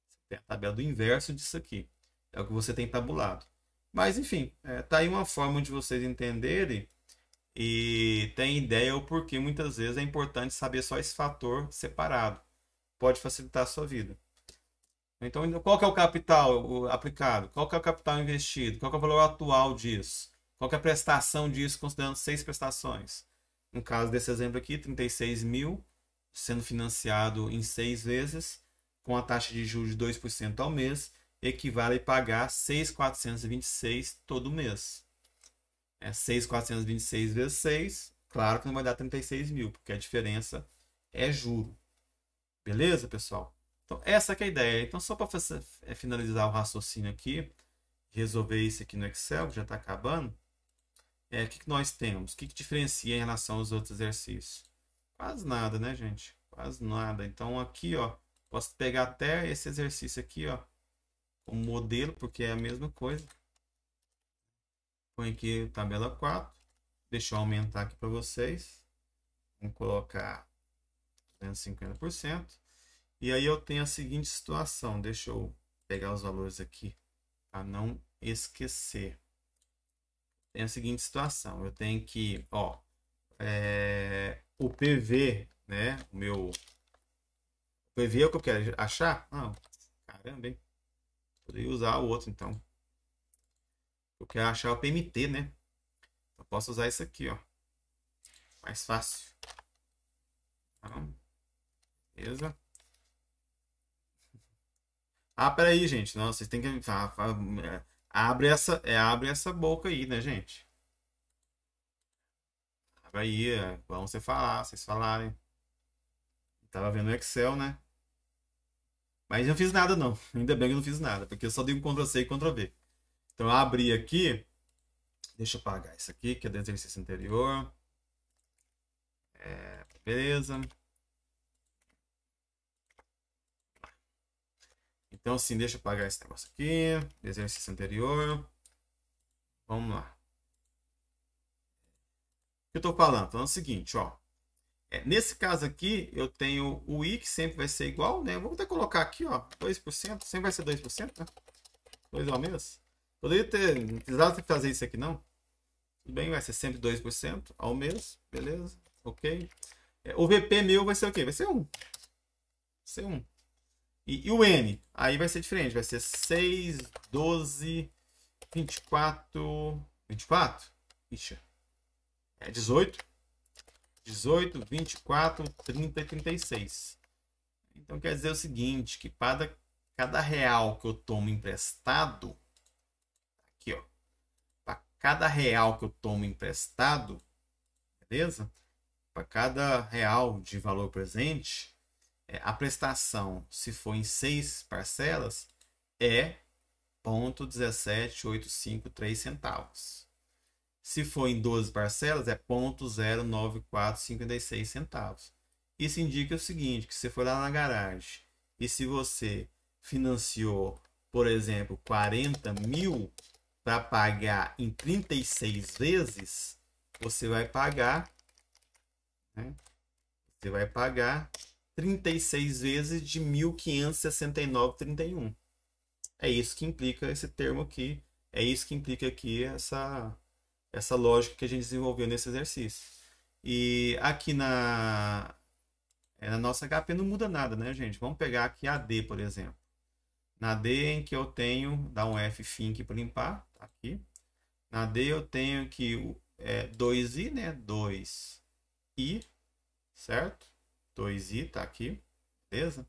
Você tem a tabela do inverso disso aqui. É o que você tem tabulado. Mas, enfim, tá aí uma forma de vocês entenderem e tem ideia o porquê muitas vezes é importante saber só esse fator separado. Pode facilitar a sua vida. Então, qual que é o capital aplicado? Qual que é o capital investido? Qual que é o valor atual disso? Qual que é a prestação disso, considerando 6 prestações? No caso desse exemplo aqui, 36.000 sendo financiado em 6 vezes, com a taxa de juros de 2% ao mês, equivale a pagar 6.426 todo mês. 6.426 vezes 6, claro que não vai dar 36.000, porque a diferença é juro. Beleza, pessoal? Então, essa que é a ideia. Então, só para finalizar o raciocínio aqui, resolver isso aqui no Excel, que já está acabando, o que nós temos? O que diferencia em relação aos outros exercícios? Quase nada, né, gente? Quase nada. Então, aqui, ó, posso pegar até esse exercício aqui, ó, como modelo, porque é a mesma coisa. Põe aqui tabela 4. Deixa eu aumentar aqui para vocês. Vamos colocar 250%. E aí eu tenho a seguinte situação. Deixa eu pegar os valores aqui para não esquecer. Tem a seguinte situação. Eu tenho que, ó, o PV, né? O meu PV é o que eu quero achar? Não, caramba, hein? Poderia usar o outro então. Eu quero achar o PMT, né? Eu posso usar isso aqui, ó. Mais fácil. Então, beleza? Peraí, gente. Não, vocês têm que. Abre essa boca aí, né, gente? Abre aí, vamos vocês falarem. Tava vendo o Excel, né? Mas não fiz nada, não. Ainda bem que eu não fiz nada, porque eu só dei um Ctrl+C e Ctrl+V. Então eu abri aqui. Deixa eu apagar isso aqui, que é do exercício anterior. Beleza. Então, assim, deixa eu apagar esse negócio aqui. Exercício anterior. Vamos lá. O que eu tô falando? Então é o seguinte, ó. Nesse caso aqui, eu tenho o I, que sempre vai ser igual, né? Vamos até colocar aqui, ó, 2%. Sempre vai ser 2%, né? 2 ao mês. Poderia ter, não precisava fazer isso aqui, não. Tudo bem, vai ser sempre 2% ao mês. Beleza, ok. O VP meu vai ser o quê? Vai ser 1. Vai ser 1. E o N, aí vai ser diferente. Vai ser 6, 12, 24... 24? Ixi. 18. 18, 24, 30 e 36. Então quer dizer o seguinte, que cada real que eu tomo emprestado, aqui ó, para cada real que eu tomo emprestado, beleza? Para cada real de valor presente, a prestação, se for em 6 parcelas, é 0,17853 centavos. Se for em 12 parcelas, é 0,09456 centavos. Isso indica o seguinte, que você foi lá na garagem e se você financiou, por exemplo, 40.000 para pagar em 36 vezes, você vai pagar, né? Você vai pagar 36 vezes de 1.569,31. É isso que implica esse termo aqui. É isso que implica aqui essa lógica que a gente desenvolveu nesse exercício. E aqui na nossa HP não muda nada, né, gente? Vamos pegar aqui a D, por exemplo. Na D em que eu tenho, dá um F aqui para limpar, tá aqui. Na D eu tenho aqui 2i, né? 2i, certo? 2i, tá aqui, beleza?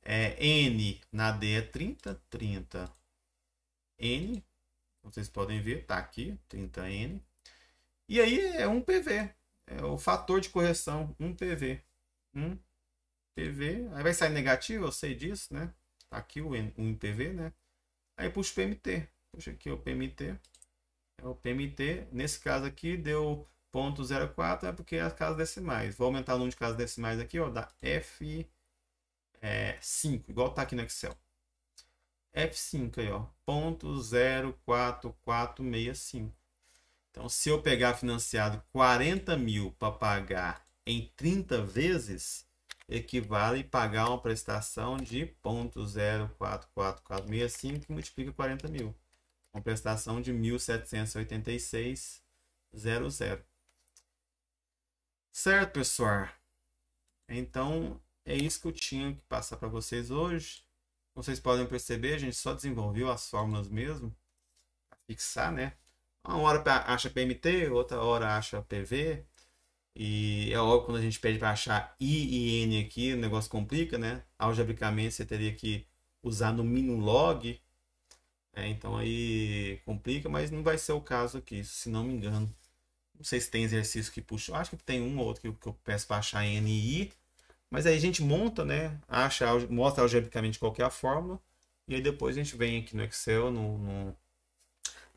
N na D é 30, 30. N, Vocês podem ver, tá aqui, 30N. E aí é um PV. É o fator de correção, um PV. Um PV. Aí vai sair negativo, eu sei disso, né? Tá aqui um PV, né? Aí puxa o PMT. Puxa aqui o PMT. É o PMT. Nesse caso aqui deu 0,04, é porque é as casas decimais. Vou aumentar o número de casas decimais aqui, ó. Dá F5, igual tá aqui no Excel. F5 aí, ó. 0,04465. Então, se eu pegar financiado 40 mil para pagar em 30 vezes, equivale a pagar uma prestação de 0,04465 que multiplica 40 mil. Uma prestação de 1.786,00. Certo, pessoal? Então, é isso que eu tinha que passar para vocês hoje. Vocês podem perceber, a gente só desenvolveu as fórmulas mesmo, para fixar, né? Uma hora acha PMT, outra hora acha PV. E é óbvio, quando a gente pede para achar I e N aqui, o negócio complica, né? Algebricamente você teria que usar no mínimo log. Então aí complica, mas não vai ser o caso aqui, se não me engano. Não sei se tem exercício que puxa. Acho que tem um ou outro que eu peço para achar N e I. Mas aí a gente monta, né? Mostra algebricamente qual que é a fórmula. E aí depois a gente vem aqui no Excel,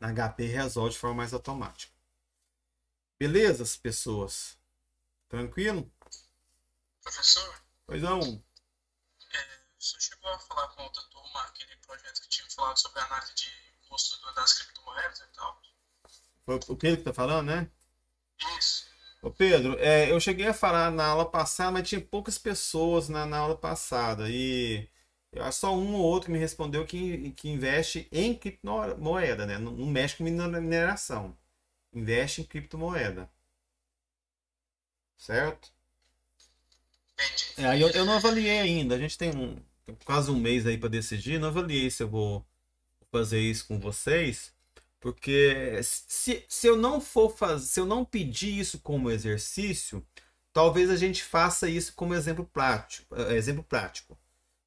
na HP, e resolve de forma mais automática. Beleza, pessoas? Tranquilo? Professor, Pois não. você chegou a falar com outra turma aquele projeto que tinha falado sobre a análise de custo das criptomoedas e tal? Foi o Pedro que tá falando, né? Isso. Ô Pedro, eu cheguei a falar na aula passada, mas tinha poucas pessoas na aula passada. E só um ou outro me respondeu que investe em criptomoeda, né? Não mexe com mineração. Investe em criptomoeda. Certo? Entendi. Aí eu não avaliei ainda. A gente tem quase um mês aí para decidir. Não avaliei se eu vou fazer isso com vocês. Porque se eu não for fazer, se eu não pedir isso como exercício, talvez a gente faça isso como exemplo prático. Exemplo prático.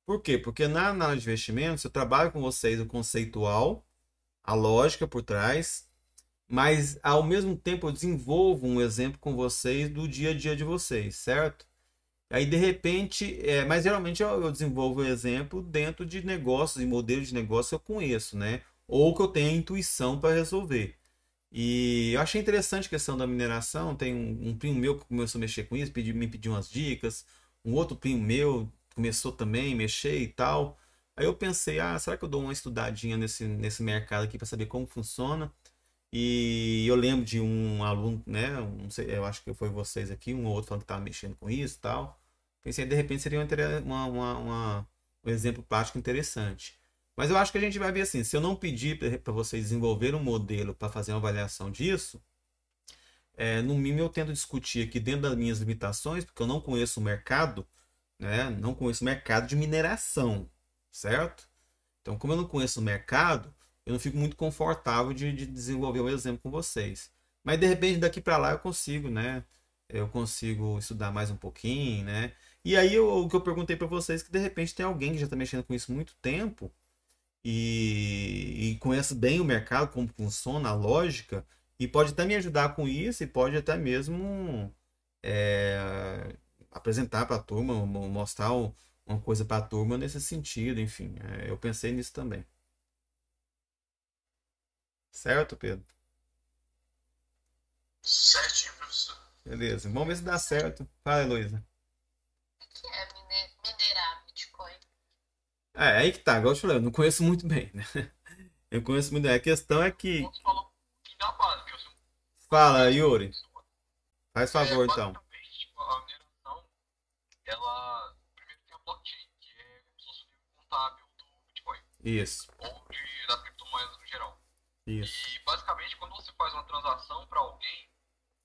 Por quê? Porque na análise de investimentos eu trabalho com vocês o conceitual, a lógica por trás, mas ao mesmo tempo eu desenvolvo um exemplo com vocês do dia a dia de vocês, certo? Aí de repente, mas geralmente eu desenvolvo o exemplo dentro de negócios e modelos de negócio que eu conheço, né? Ou que eu tenho intuição para resolver. E eu achei interessante a questão da mineração. Tem um primo meu que começou a mexer com isso, me pediu umas dicas. Um outro primo meu começou também a mexer e tal. Aí eu pensei, será que eu dou uma estudadinha nesse mercado aqui para saber como funciona? E eu lembro de um aluno, né? Não sei, eu acho que foi vocês aqui, um ou outro falando que estava mexendo com isso e tal. Pensei, de repente seria um exemplo prático interessante. Mas eu acho que a gente vai ver assim, se eu não pedir para vocês desenvolver um modelo para fazer uma avaliação disso, no mínimo eu tento discutir aqui dentro das minhas limitações, porque eu não conheço o mercado, né? Não conheço o mercado de mineração, certo? Então, como eu não conheço o mercado, eu não fico muito confortável de desenvolver o exemplo com vocês. Mas de repente daqui para lá eu consigo, né? Eu consigo estudar mais um pouquinho, né? E aí o que eu perguntei para vocês é que de repente tem alguém que já está mexendo com isso há muito tempo e conhece bem o mercado, como funciona, a lógica, e pode até me ajudar com isso e pode até mesmo apresentar para a turma, mostrar uma coisa para a turma nesse sentido, enfim. Eu pensei nisso também. Certo, Pedro? Certinho, professor. Beleza, vamos ver se dá certo. Fala, Heloísa. O que é minerar Bitcoin? Aí que tá, igual eu te falei, eu não conheço muito bem, né? Eu conheço muito bem. A questão é que. Você falou um pouquinho da base, que eu sou Fala, Yuri. Faz favor, então. basicamente, tipo, a mineração, ela primeiro tem a blockchain, que é como se fosse o livro contábil do Bitcoin, Isso, ou das criptomoedas no geral. isso. E basicamente, quando você faz uma transação para alguém,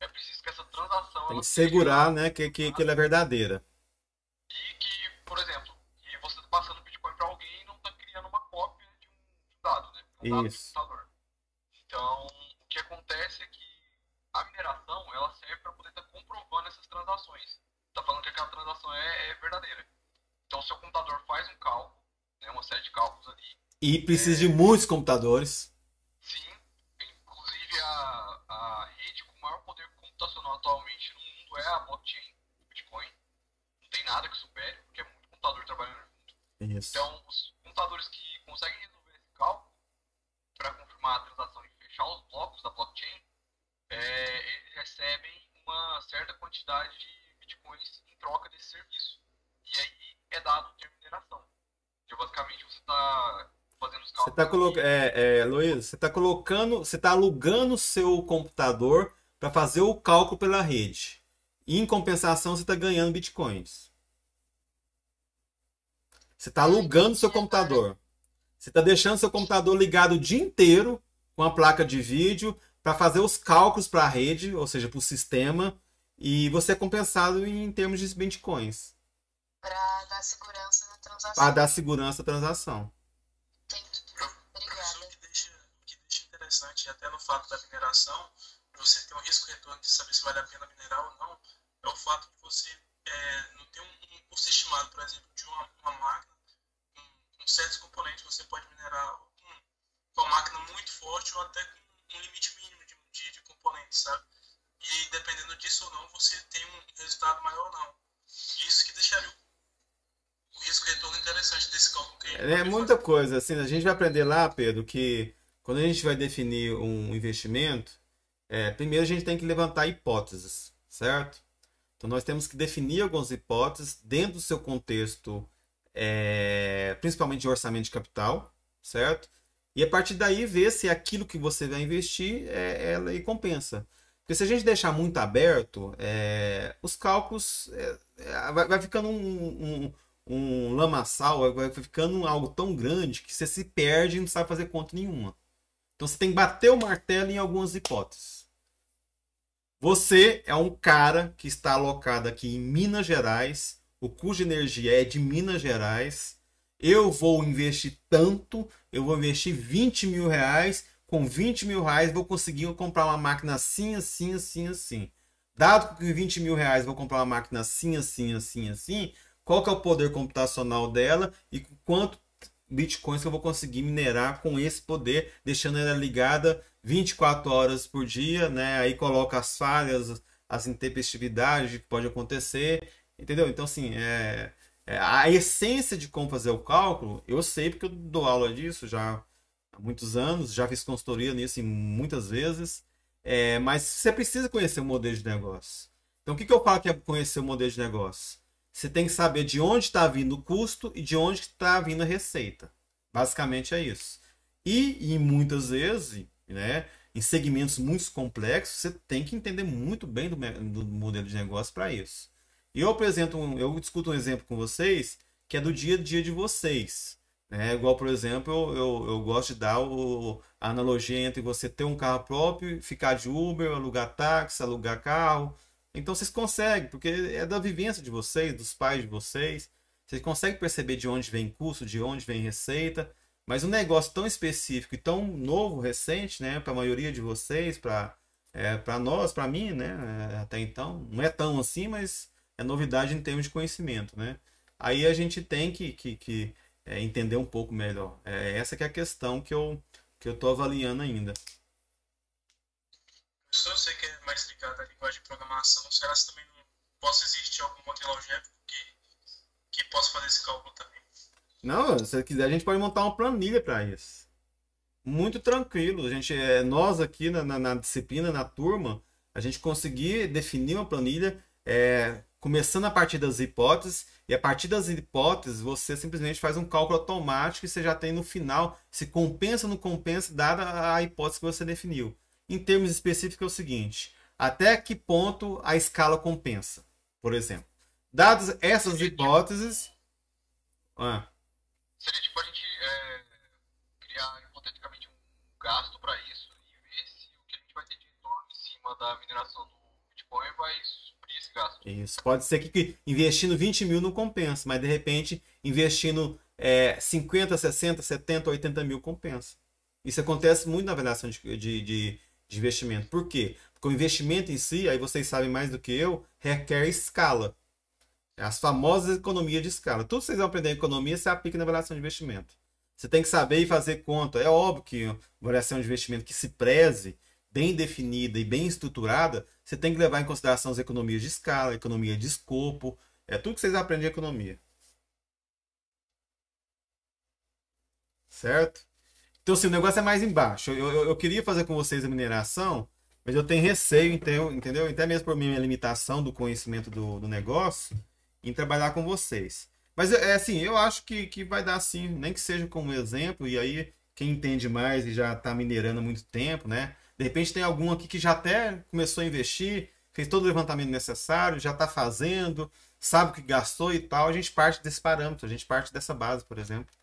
é preciso que essa transação Tem ela que seja segurar, né, que ela é verdadeira. e que, por exemplo, que você está passando Bitcoin para alguém e não está criando uma cópia de um dado, né? Um dado de Isso. computador. Então, o que acontece é que a mineração ela serve para poder estar comprovando essas transações. Está falando que aquela transação é verdadeira. Então, o seu computador faz um cálculo, né, uma série de cálculos ali. E precisa de muitos computadores. Sim, Isso. Então, os computadores que conseguem resolver esse cálculo para confirmar a transação e fechar os blocos da blockchain, eles recebem uma certa quantidade de bitcoins em troca desse serviço. E aí é dado o termo de mineração. Que basicamente você está fazendo os Você tá cálculos. Luiz, você tá colocando, você tá alugando o seu computador para fazer o cálculo pela rede. E em compensação, você está ganhando bitcoins. Você está alugando o seu computador. Você está deixando seu computador ligado o dia inteiro com a placa de vídeo para fazer os cálculos para a rede, ou seja, para o sistema, e você é compensado em termos de bitcoins. Para dar segurança na transação. Para dar segurança à transação. Entendi. Professor, Obrigada. o que deixa interessante, até no fato da mineração, você ter um risco-retorno de saber se vale a pena minerar ou não, é o fato de você não ter um custo estimado, por exemplo, de uma máquina, com certos componentes você pode minerar com uma máquina muito forte ou até com um limite mínimo de componentes, sabe? E dependendo disso ou não, você tem um resultado maior ou não. Isso que deixaria o risco-retorno interessante desse cálculo que É muita coisa. Assim, a gente vai aprender lá, Pedro, que quando a gente vai definir um investimento, primeiro a gente tem que levantar hipóteses, certo? Então nós temos que definir algumas hipóteses dentro do seu contexto, principalmente de orçamento de capital, certo? E a partir daí ver se aquilo que você vai investir ela compensa. Porque se a gente deixar muito aberto, os cálculos vai ficando um lamaçal, vai ficando algo tão grande que você se perde e não sabe fazer conta nenhuma. Então você tem que bater o martelo em algumas hipóteses. Você é um cara que está alocado aqui em Minas Gerais, o custo de energia é de Minas Gerais, eu vou investir tanto, eu vou investir 20 mil reais, com 20 mil reais vou conseguir comprar uma máquina assim, assim, assim, assim. Dado que 20 mil reais vou comprar uma máquina assim, assim, assim, assim, qual que é o poder computacional dela e quanto bitcoins que eu vou conseguir minerar com esse poder, deixando ela ligada 24 horas por dia, né? Aí coloca as falhas, as intempestividades que pode acontecer, entendeu? Então, assim, a essência de como fazer o cálculo, eu sei porque eu dou aula disso já há muitos anos, já fiz consultoria nisso muitas vezes, mas você precisa conhecer o modelo de negócio. Então, o que eu falo que é conhecer o modelo de negócio? Você tem que saber de onde está vindo o custo e de onde está vindo a receita. Basicamente é isso. E muitas vezes, né, em segmentos muito complexos, você tem que entender muito bem do modelo de negócio para isso. E eu discuto um exemplo com vocês que é do dia a dia de vocês. Né? Igual, por exemplo, eu gosto de dar a analogia entre você ter um carro próprio, ficar de Uber, alugar táxi, alugar carro. Então vocês conseguem, porque é da vivência de vocês, dos pais de vocês. Vocês conseguem perceber de onde vem custo, de onde vem receita. Mas um negócio tão específico e tão novo, recente, né, para a maioria de vocês, para nós, para mim, né, até então, não é tão assim, mas é novidade em termos de conhecimento, né? Aí a gente tem que entender um pouco melhor. Essa que é a questão que eu estou avaliando ainda. Se você quer mais ligado à linguagem de programação, será que também não possa existir algum modelo algébrico que possa fazer esse cálculo também? Não, se quiser a gente pode montar uma planilha para isso. Muito tranquilo. A gente, nós aqui na disciplina, na turma, a gente conseguir definir uma planilha começando a partir das hipóteses, e a partir das hipóteses você simplesmente faz um cálculo automático e você já tem no final se compensa ou não compensa, dada a hipótese que você definiu. Em termos específicos é o seguinte, até que ponto a escala compensa, por exemplo. Dadas essas hipóteses... Seria tipo a gente criar hipoteticamente um gasto para isso e ver se o que a gente vai ter de retorno em cima da mineração do Bitcoin vai suprir esse gasto. Isso. Pode ser que investindo 20 mil não compensa, mas de repente investindo 50, 60, 70, 80 mil compensa. Isso acontece muito na avaliação de investimento. Por quê? Porque o investimento em si, aí vocês sabem mais do que eu, requer escala. As famosas economias de escala. Tudo que vocês vão aprender em economia se aplica na avaliação de investimento. Você tem que saber e fazer conta. É óbvio que a avaliação de investimento que se preze, bem definida e bem estruturada, você tem que levar em consideração as economias de escala, economia de escopo. É tudo que vocês aprendem em economia. certo? Então, assim, o negócio é mais embaixo. Eu queria fazer com vocês a mineração, mas eu tenho receio, entendeu? Até mesmo por minha limitação do conhecimento do negócio, em trabalhar com vocês. Mas, assim, eu acho que vai dar sim, nem que seja como exemplo, e aí quem entende mais e já está minerando há muito tempo, né? De repente tem algum aqui que já até começou a investir, fez todo o levantamento necessário, já está fazendo, sabe o que gastou e tal. A gente parte desse parâmetro, a gente parte dessa base, por exemplo.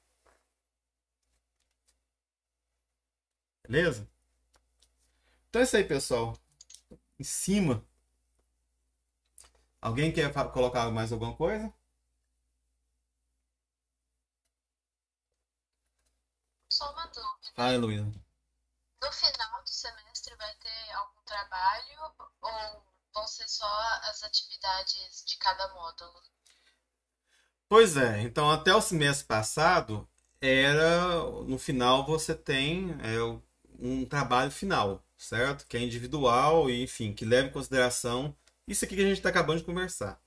Beleza? Então é isso aí, pessoal. Em cima. Alguém quer colocar mais alguma coisa? Só uma dúvida. Fala, Luísa. No final do semestre vai ter algum trabalho ou vão ser só as atividades de cada módulo? Pois é, então até o semestre passado era no final você tem um trabalho final, certo? Que é individual e enfim, que leva em consideração isso aqui que a gente está acabando de conversar,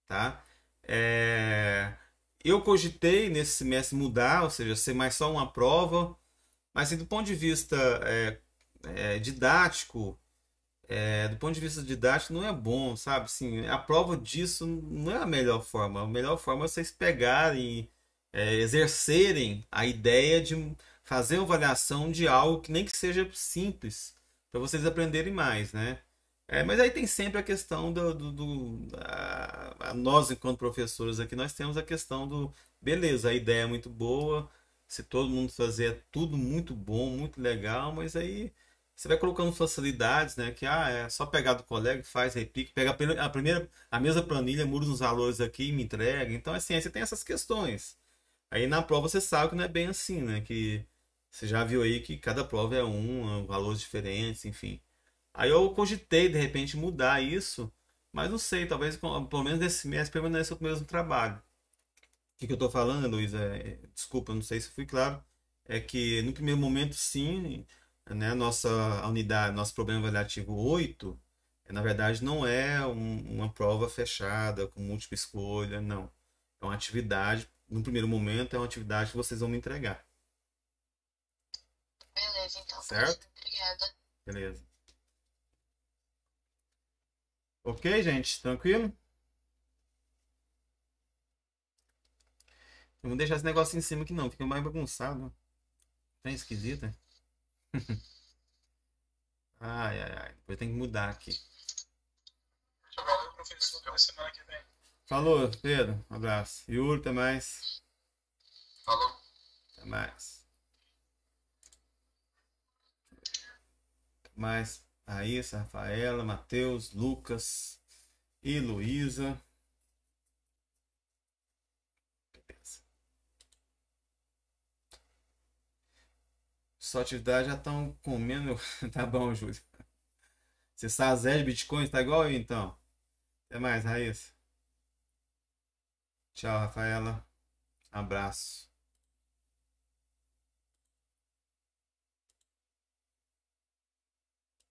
tá? É, eu cogitei nesse semestre mudar, ou seja, ser mais só uma prova, mas assim, do ponto de vista didático, do ponto de vista didático não é bom, sabe? Assim, a prova disso não é a melhor forma. A melhor forma é vocês pegarem, exercerem a ideia de fazer uma avaliação de algo que nem que seja simples, para vocês aprenderem mais, né? Mas aí tem sempre a questão nós, enquanto professores aqui, nós temos a questão do, beleza, a ideia é muito boa, se todo mundo fazer é tudo muito bom, muito legal, mas aí você vai colocando facilidades, né? Que é só pegar do colega, faz, replica, pega a mesma planilha, muda os valores aqui e me entrega. Então, assim, aí você tem essas questões. Aí na prova você sabe que não é bem assim, né? Que você já viu aí que cada prova é valores diferentes, enfim. Aí eu cogitei, de repente, mudar isso, mas não sei, talvez pelo menos nesse mês permaneça o mesmo trabalho. O que eu estou falando, Luiz? Desculpa, não sei se fui claro. É que no primeiro momento, sim, né, nossa unidade, nosso problema avaliativo 8 na verdade, não é uma prova fechada, com múltipla escolha, não. É uma atividade, no primeiro momento, é uma atividade que vocês vão me entregar. Beleza, então, Certo? obrigada. Beleza. Ok, gente? Tranquilo? Eu vou deixar esse negócio em cima aqui não, fica mais bagunçado. Tá esquisito, né? Ai, ai, ai. Depois tem que mudar aqui. Valeu, professor. Até semana que vem. Falou, Pedro. Um abraço. Yuri, até mais. Falou. Até mais. Até mais. Raíssa, Rafaela, Matheus, Lucas e Luísa. Beleza. Sua atividade já estão comendo. Tá bom, Júlio. Você está zero de Bitcoin? Tá igual eu, então. Até mais, Raíssa. Tchau, Rafaela. Abraço.